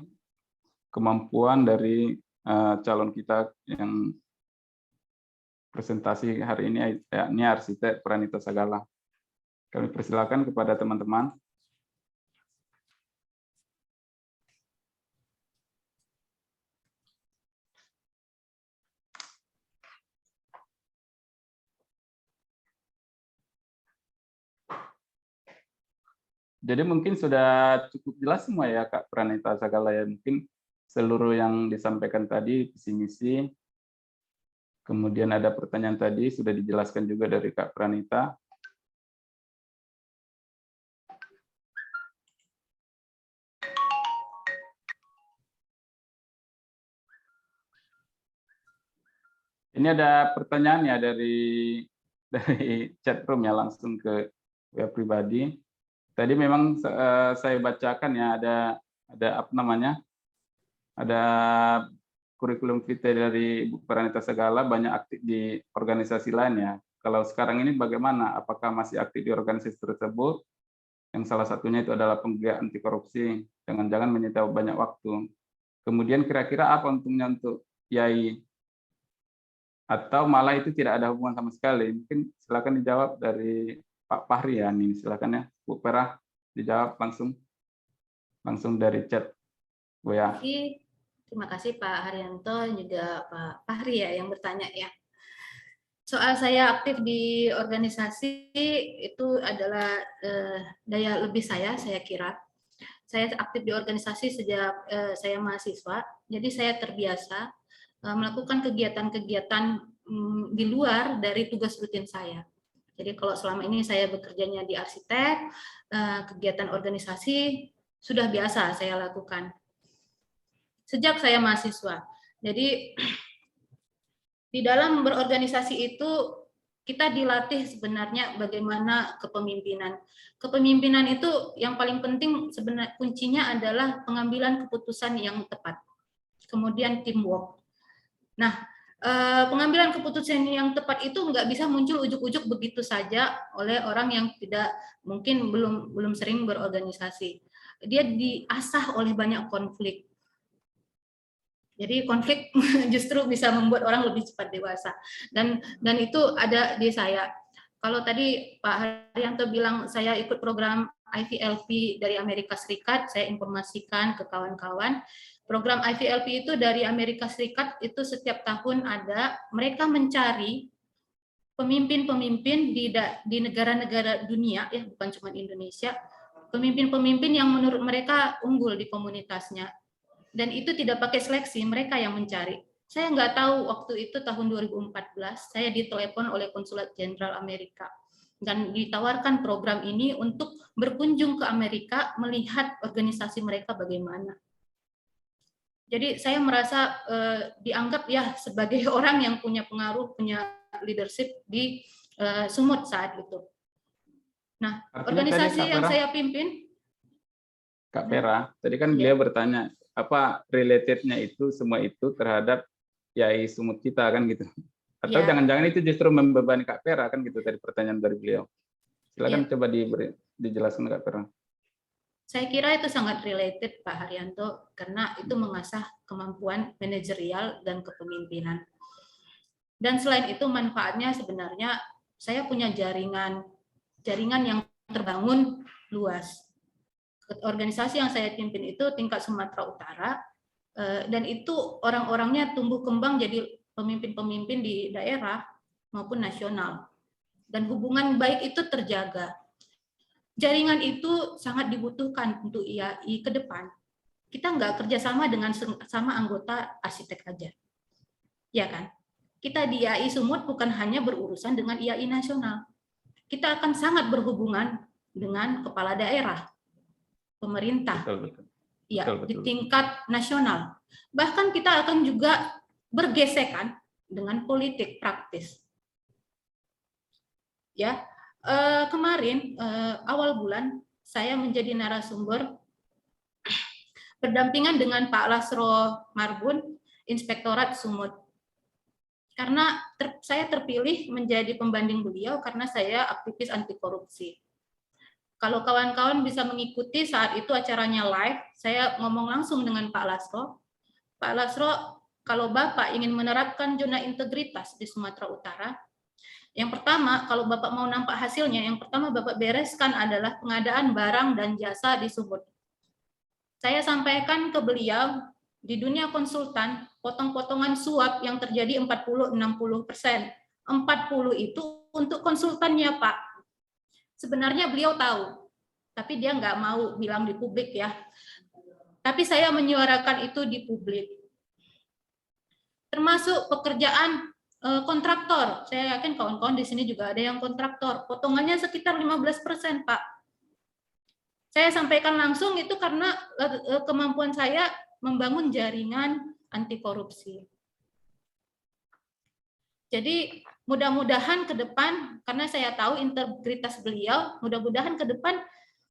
kemampuan dari calon kita yang presentasi hari ini, yakni arsitek Pranita Sagala. Kami persilakan kepada teman-teman. Jadi mungkin sudah cukup jelas semua ya Kak Pranita Sagala ya. Mungkin seluruh yang disampaikan tadi, visi misi, kemudian ada pertanyaan tadi sudah dijelaskan juga dari Kak Pranita. Ini ada pertanyaan ya dari chat room ya, langsung ke web pribadi. Tadi memang saya bacakan ya, ada apa namanya, ada kurikulum vitae dari Ibu Pranita Sagala, banyak aktif di organisasi lain ya. Kalau sekarang ini bagaimana? Apakah masih aktif di organisasi tersebut? Yang salah satunya itu adalah penggiat anti korupsi. Jangan-jangan menyita banyak waktu. Kemudian kira-kira apa untungnya untuk IAI? Atau malah itu tidak ada hubungan sama sekali? Mungkin silakan dijawab dari Pak Fahri ya, nih silakan ya, Bu Pera dijawab langsung dari chat WA. Terima kasih Pak Haryanto juga Pak Fahri ya yang bertanya ya. Soal saya aktif di organisasi itu adalah daya lebih saya kira. Saya aktif di organisasi sejak saya mahasiswa, jadi saya terbiasa melakukan kegiatan-kegiatan di luar dari tugas rutin saya. Jadi kalau selama ini saya bekerjanya di arsitek, kegiatan organisasi sudah biasa saya lakukan sejak saya mahasiswa. Jadi di dalam berorganisasi itu kita dilatih sebenarnya bagaimana kepemimpinan. Kepemimpinan itu yang paling penting sebenarnya kuncinya adalah pengambilan keputusan yang tepat. Kemudian teamwork. Nah, pengambilan keputusan yang tepat itu nggak bisa muncul ujuk-ujuk begitu saja oleh orang yang tidak mungkin belum sering berorganisasi. Dia diasah oleh banyak konflik. Jadi konflik justru bisa membuat orang lebih cepat dewasa. Dan itu ada di saya. Kalau tadi Pak Haryanto bilang saya ikut program IVLP dari Amerika Serikat, saya informasikan ke kawan-kawan. Program IVLP itu dari Amerika Serikat itu setiap tahun ada, mereka mencari pemimpin-pemimpin di negara-negara dunia, ya bukan cuma Indonesia, pemimpin-pemimpin yang menurut mereka unggul di komunitasnya. Dan itu tidak pakai seleksi, mereka yang mencari. Saya nggak tahu waktu itu tahun 2014, saya ditelepon oleh Konsulat Jenderal Amerika dan ditawarkan program ini untuk berkunjung ke Amerika melihat organisasi mereka bagaimana. Jadi saya merasa dianggap ya sebagai orang yang punya pengaruh, punya leadership di Sumut saat itu. Nah, Artinya organisasi tadi, Kak yang Vera, saya pimpin, Kak Vera, tadi kan beliau bertanya apa relatednya itu semua itu terhadap Yai Sumut kita kan gitu. Atau Ya. jangan-jangan itu justru membebani Kak Vera kan gitu tadi pertanyaan dari beliau. Silakan Ya. coba dijelaskan Kak Vera. saya kira itu sangat related Pak Haryanto karena itu mengasah kemampuan manajerial dan kepemimpinan. Dan selain itu manfaatnya sebenarnya saya punya jaringan yang terbangun luas. Organisasi yang saya pimpin itu tingkat Sumatera Utara dan itu orang-orangnya tumbuh kembang jadi pemimpin-pemimpin di daerah maupun nasional. Dan hubungan baik itu terjaga. Jaringan itu sangat dibutuhkan untuk IAI ke depan. Kita nggak kerjasama dengan sama anggota arsitek aja. Ya kan? Kita di IAI Sumut bukan hanya berurusan dengan IAI nasional. Kita akan sangat berhubungan dengan kepala daerah, pemerintah, Betul. ya, Betul. di tingkat nasional. Bahkan kita akan juga bergesekan dengan politik praktis. Ya, kemarin awal bulan saya menjadi narasumber berdampingan dengan Pak Lasro Marbun, Inspektorat Sumut. Karena saya terpilih menjadi pembanding beliau karena saya aktivis anti korupsi. Kalau kawan-kawan bisa mengikuti saat itu acaranya live, saya ngomong langsung dengan Pak Lasro. Pak Lasro, kalau Bapak ingin menerapkan zona integritas di Sumatera Utara, yang pertama, kalau Bapak mau nampak hasilnya, yang pertama Bapak bereskan adalah pengadaan barang dan jasa di Sumut. Saya sampaikan ke beliau, di dunia konsultan, potong-potongan suap yang terjadi 40-60%. 40 itu untuk konsultannya, Pak. Sebenarnya beliau tahu, tapi dia nggak mau bilang di publik ya. Tapi saya menyuarakan itu di publik. Termasuk pekerjaan kontraktor. Saya yakin kawan-kawan di sini juga ada yang kontraktor. Potongannya sekitar 15%, Pak. Saya sampaikan langsung itu karena kemampuan saya membangun jaringan anti korupsi. Jadi mudah-mudahan ke depan, karena saya tahu integritas beliau, mudah-mudahan ke depan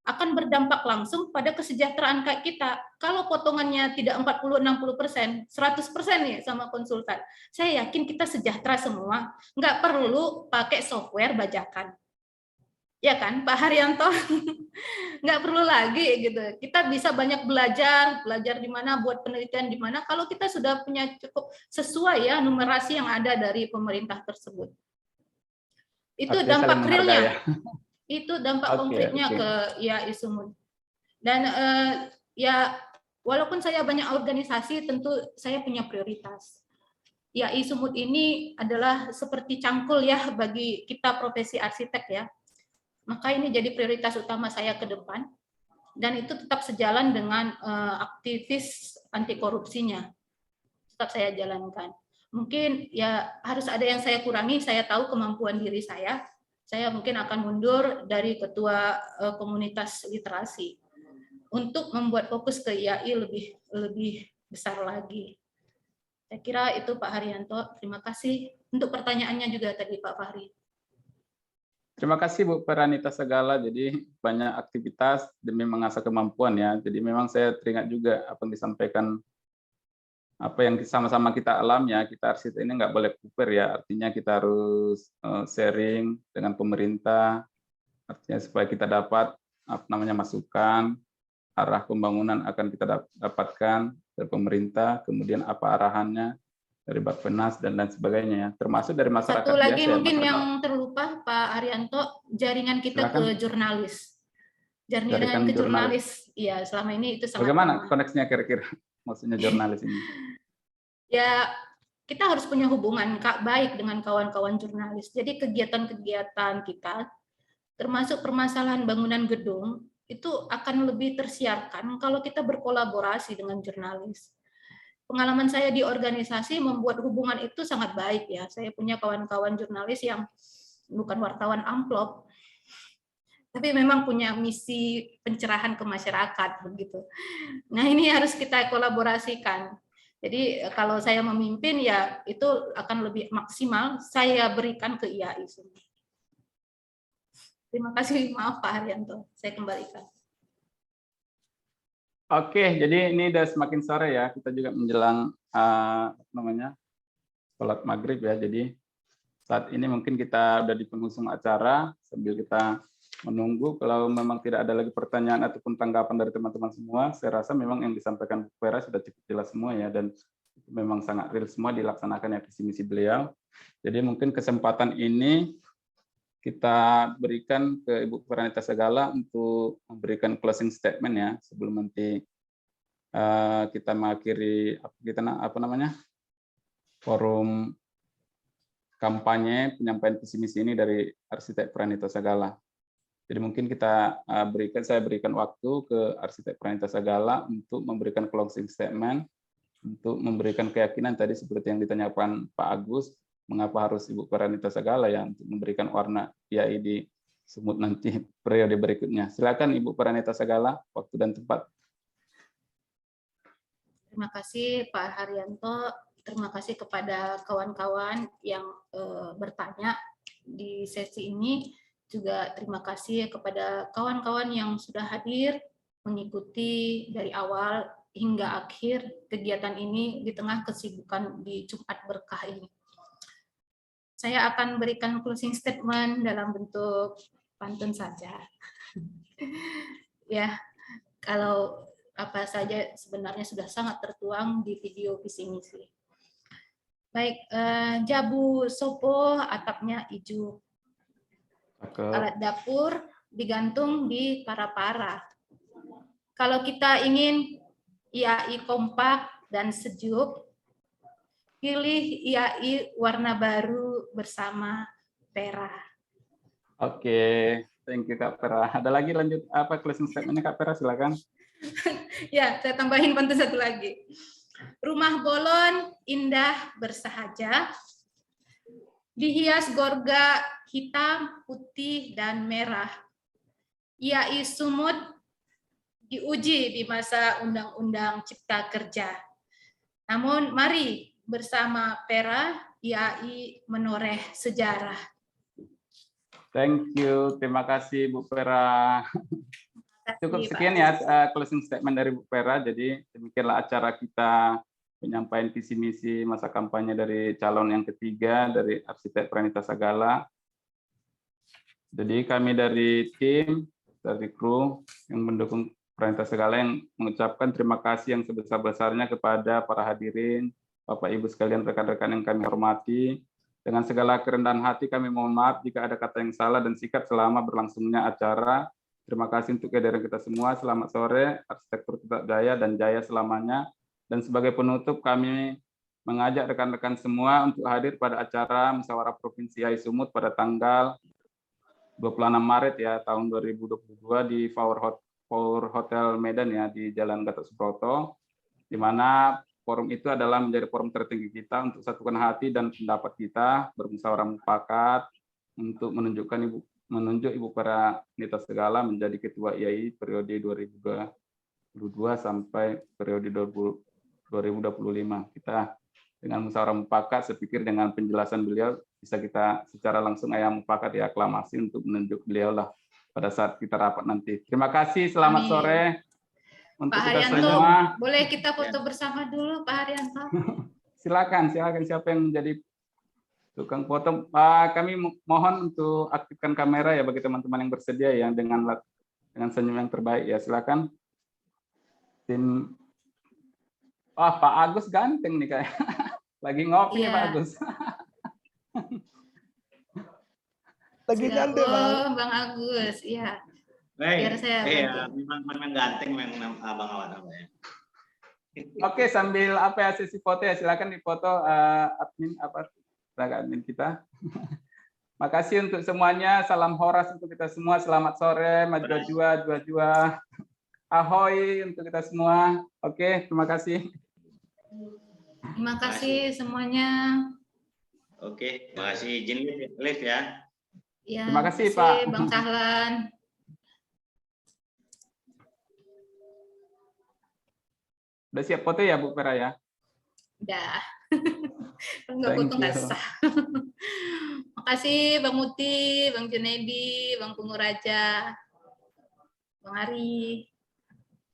akan berdampak langsung pada kesejahteraan kita. Kalau potongannya tidak 40-60%, 100% nih sama konsultan. Saya yakin kita sejahtera semua, nggak perlu pakai software bajakan. Ya kan, Pak Haryanto? Nggak perlu lagi gitu. Kita bisa banyak belajar di mana, buat penelitian di mana, kalau kita sudah punya cukup sesuai ya numerasi yang ada dari pemerintah tersebut. Itu Artinya dampak saling realnya. menghargai ya. Itu dampak konkretnya ke IAI Sumut. Dan ya walaupun saya banyak organisasi, tentu saya punya prioritas. IAI Sumut ini adalah seperti cangkul ya bagi kita profesi arsitek ya. Maka ini jadi prioritas utama saya ke depan, dan itu tetap sejalan dengan aktivis anti korupsinya. Tetap saya jalankan. Mungkin ya harus ada yang saya kurangi, saya tahu kemampuan diri saya mungkin akan mundur dari ketua komunitas literasi untuk membuat fokus ke IAI lebih besar lagi. Saya kira itu Pak Haryanto. Terima kasih untuk pertanyaannya juga tadi Pak Fahri. Terima kasih Bu Peranita Segala. Jadi banyak aktivitas demi mengasah kemampuan ya. Jadi memang saya teringat juga apa yang disampaikan, apa yang sama-sama kita alami ya. Kita arsitek ini nggak boleh kuper ya. Artinya kita harus sharing dengan pemerintah. Artinya supaya kita dapat masukan, arah pembangunan akan kita dapatkan dari pemerintah, kemudian apa arahannya dari Bappenas dan lain sebagainya ya. Termasuk dari masyarakat Satu lagi biasa, mungkin masyarakat. yang terlupa Pak Arianto, jaringan kita Silakan. ke jurnalis. Jaringan Jaringan ke jurnalis. jurnalis, iya selama ini itu sangat Bagaimana lemah. koneksinya kira-kira? Maksudnya jurnalis ini. Ya, kita harus punya hubungan baik dengan kawan-kawan jurnalis. Jadi kegiatan-kegiatan kita, termasuk permasalahan bangunan gedung, itu akan lebih tersiarkan kalau kita berkolaborasi dengan jurnalis. Pengalaman saya di organisasi membuat hubungan itu sangat baik ya. Saya punya kawan-kawan jurnalis yang bukan wartawan amplop, tapi memang punya misi pencerahan ke masyarakat begitu. Nah, ini harus kita kolaborasikan. Jadi kalau saya memimpin ya itu akan lebih maksimal saya berikan ke IAI. Terima kasih, maaf Pak Haryanto, saya kembalikan. Oke, jadi ini udah semakin sore ya. Kita juga menjelang sholat maghrib ya. Jadi saat ini mungkin kita udah di penghujung acara sambil kita menunggu. Kalau memang tidak ada lagi pertanyaan ataupun tanggapan dari teman-teman semua, saya rasa memang yang disampaikan Bu Vera sudah cukup jelas semua ya, dan itu memang sangat real semua dilaksanakan ya visi misi beliau. Jadi mungkin kesempatan ini kita berikan ke Ibu Veranita Sagala untuk memberikan closing statement ya sebelum nanti kita mengakhiri forum kampanye penyampaian visi misi ini dari Arsitek Veranita Sagala. Jadi mungkin saya berikan waktu ke Arsitek Veranita Sagala untuk memberikan closing statement, untuk memberikan keyakinan tadi seperti yang ditanyakan Pak Agus, mengapa harus Ibu Veranita Sagala ya untuk memberikan warna IAI di Sumut nanti periode berikutnya. Silakan Ibu Veranita Sagala, waktu dan tempat. Terima kasih Pak Haryanto, terima kasih kepada kawan-kawan yang bertanya di sesi ini. Juga terima kasih kepada kawan-kawan yang sudah hadir mengikuti dari awal hingga akhir kegiatan ini di tengah kesibukan di Jumat Berkah ini. Saya akan berikan closing statement dalam bentuk pantun saja. Ya, kalau apa saja sebenarnya sudah sangat tertuang di video visi misi. Baik, Jabu Sopo atapnya ijo. Alat dapur digantung di para-para. Kalau kita ingin IAI kompak dan sejuk, pilih IAI warna baru bersama Pera. Oke, thank you Kak Pera. Ada lagi lanjut closing statement-nya Kak Pera, silakan. Ya, saya tambahin pantun satu lagi. Rumah bolon indah bersahaja, dihias gorga hitam, putih, dan merah. IAI Sumut diuji di masa Undang-Undang Cipta Kerja. Namun mari bersama Pera, IAI menoreh sejarah. Thank you, terima kasih Bu Pera. Cukup sekian ya closing statement dari Bu Pera. Jadi demikianlah acara kita penyampaian visi misi masa kampanye dari calon yang ketiga dari Arsitek Veranita Sagala. Jadi kami dari tim, dari kru yang mendukung Veranita Sagala yang mengucapkan terima kasih yang sebesar-besarnya kepada para hadirin, Bapak Ibu sekalian, rekan-rekan yang kami hormati. Dengan segala kerendahan hati kami mohon maaf jika ada kata yang salah dan sikap selama berlangsungnya acara. Terima kasih untuk kehadiran kita semua. Selamat sore, arsitektur tetap jaya dan jaya selamanya. Dan sebagai penutup kami mengajak rekan-rekan semua untuk hadir pada acara Musyawarah Provinsi IAI Sumut pada tanggal 26 Maret ya tahun 2022 di Power Hotel Medan ya di Jalan Gatot Subroto, di mana forum itu adalah menjadi forum tertinggi kita untuk satukan hati dan pendapat kita, bermusyawarah mufakat untuk menunjuk Ibu Veranita Sagala menjadi Ketua IAI periode 2022 sampai periode 2025. Kita dengan musyawarah mufakat, saya pikir dengan penjelasan beliau bisa kita secara langsung mufakat ya aklamasi untuk menunjuk beliau lah pada saat kita rapat nanti. Terima kasih, selamat Amin. sore. Untuk Pak kita Haryanto, semua. boleh kita foto bersama dulu Pak Haryanto? Silakan siapa yang menjadi tukang foto. Kami mohon untuk aktifkan kamera ya bagi teman-teman yang bersedia ya dengan senyum yang terbaik ya. Silakan. Tim. Pak Agus ganteng nih kayak. Lagi ngopi ya Pak Agus. Lagi Siap. nyantai, Bang. Oh, Bang Agus, iya. Baik. Biar saya Iya, bantu. memang ganteng memang Abang Awan apa ya. Oke, sambil apa ya sesi foto ya, silakan difoto admin apa tenaga admin kita. Makasih untuk semuanya, salam horas untuk kita semua, selamat sore, maju jua. Ahoy untuk kita semua. Oke, terima kasih. Terima kasih semuanya. Oke, makasih izin live ya. Ya, Terima kasih, Pak. Bang Sahlan. Udah siap foto ya, Bu Vera ya? Udah. Enggak Thank foto nggak you. sah. Makasih Bang Muti, Bang Junedi, Bang Pungu Raja, Bang Ari,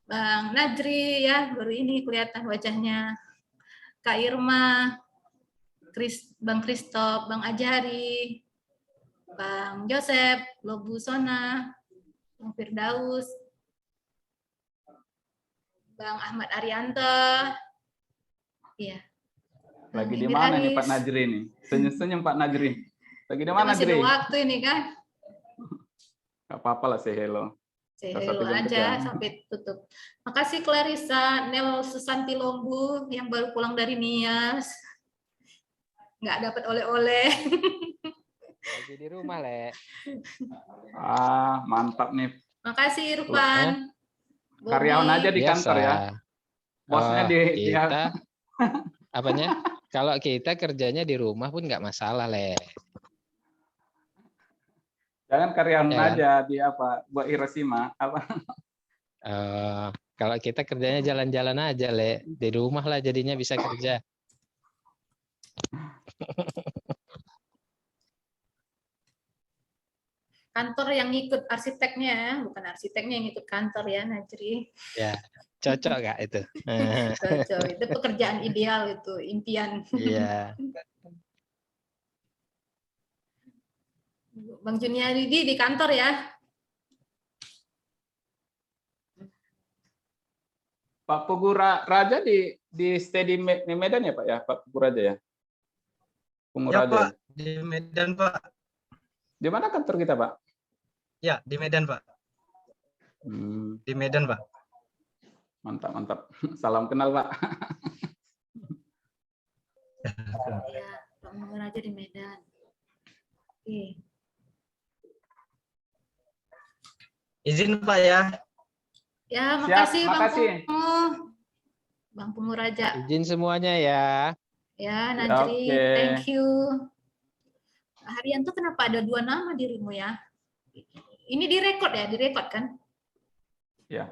Bang Najri ya, baru ini kelihatan wajahnya. Kak Irma, Bang Kristof, Bang Ajari, Bang Joseph, Lobu Sona, Bang Firdaus, Bang Ahmad Arianto, iya. Lagi di Emir mana nih Haris. Pak Najri nih? Senyum-senyum Pak Najri. Lagi di Kita mana masih Najri? ada waktu ini kan. Gak apa-apa lah, say hello. Saya Nggak hello sampai jam aja kerja. sampai tutup. Makasih Clarissa, Nel Susanti Lombu yang baru pulang dari Nias. Nggak dapat oleh-oleh. Lagi di rumah, Le. Mantap nih. Makasih Irfan. Karyawan Bobby. aja di kantor ya. Bosnya Oh, di kita apanya? Kalau kita kerjanya di rumah pun nggak masalah, Le. Jangan karyawan Ya kan? aja di apa buat Hiroshima apa. Kalau kita kerjanya jalan-jalan aja, Le. Di rumah lah jadinya bisa kerja. Kantor yang ngikut arsiteknya, bukan arsiteknya yang ngikut kantor ya, Najri. Ya, cocok nggak itu? Cocok. Itu pekerjaan ideal itu, impian. Iya. Bang Juniadi di kantor ya. Pak Pugu Raja di stay di Medan ya Pak ya, Pak Pugu Raja ya. Pugu Ya Raja. Pak, di Medan Pak. Di mana kantor kita Pak? Ya, di Medan Pak. Di Medan Pak. Mantap. Salam kenal Pak. Ya, Pak Pugu Raja di Medan. Oke. Izin Pak ya. Ya, Siap, makasih Bang makasih. Pungu. Bang Pungu Raja. Izin semuanya ya. Ya, Najri, Oke. thank you. Haryanto kenapa ada 2 nama dirimu ya? Ini direkod ya, direkod kan? Ya.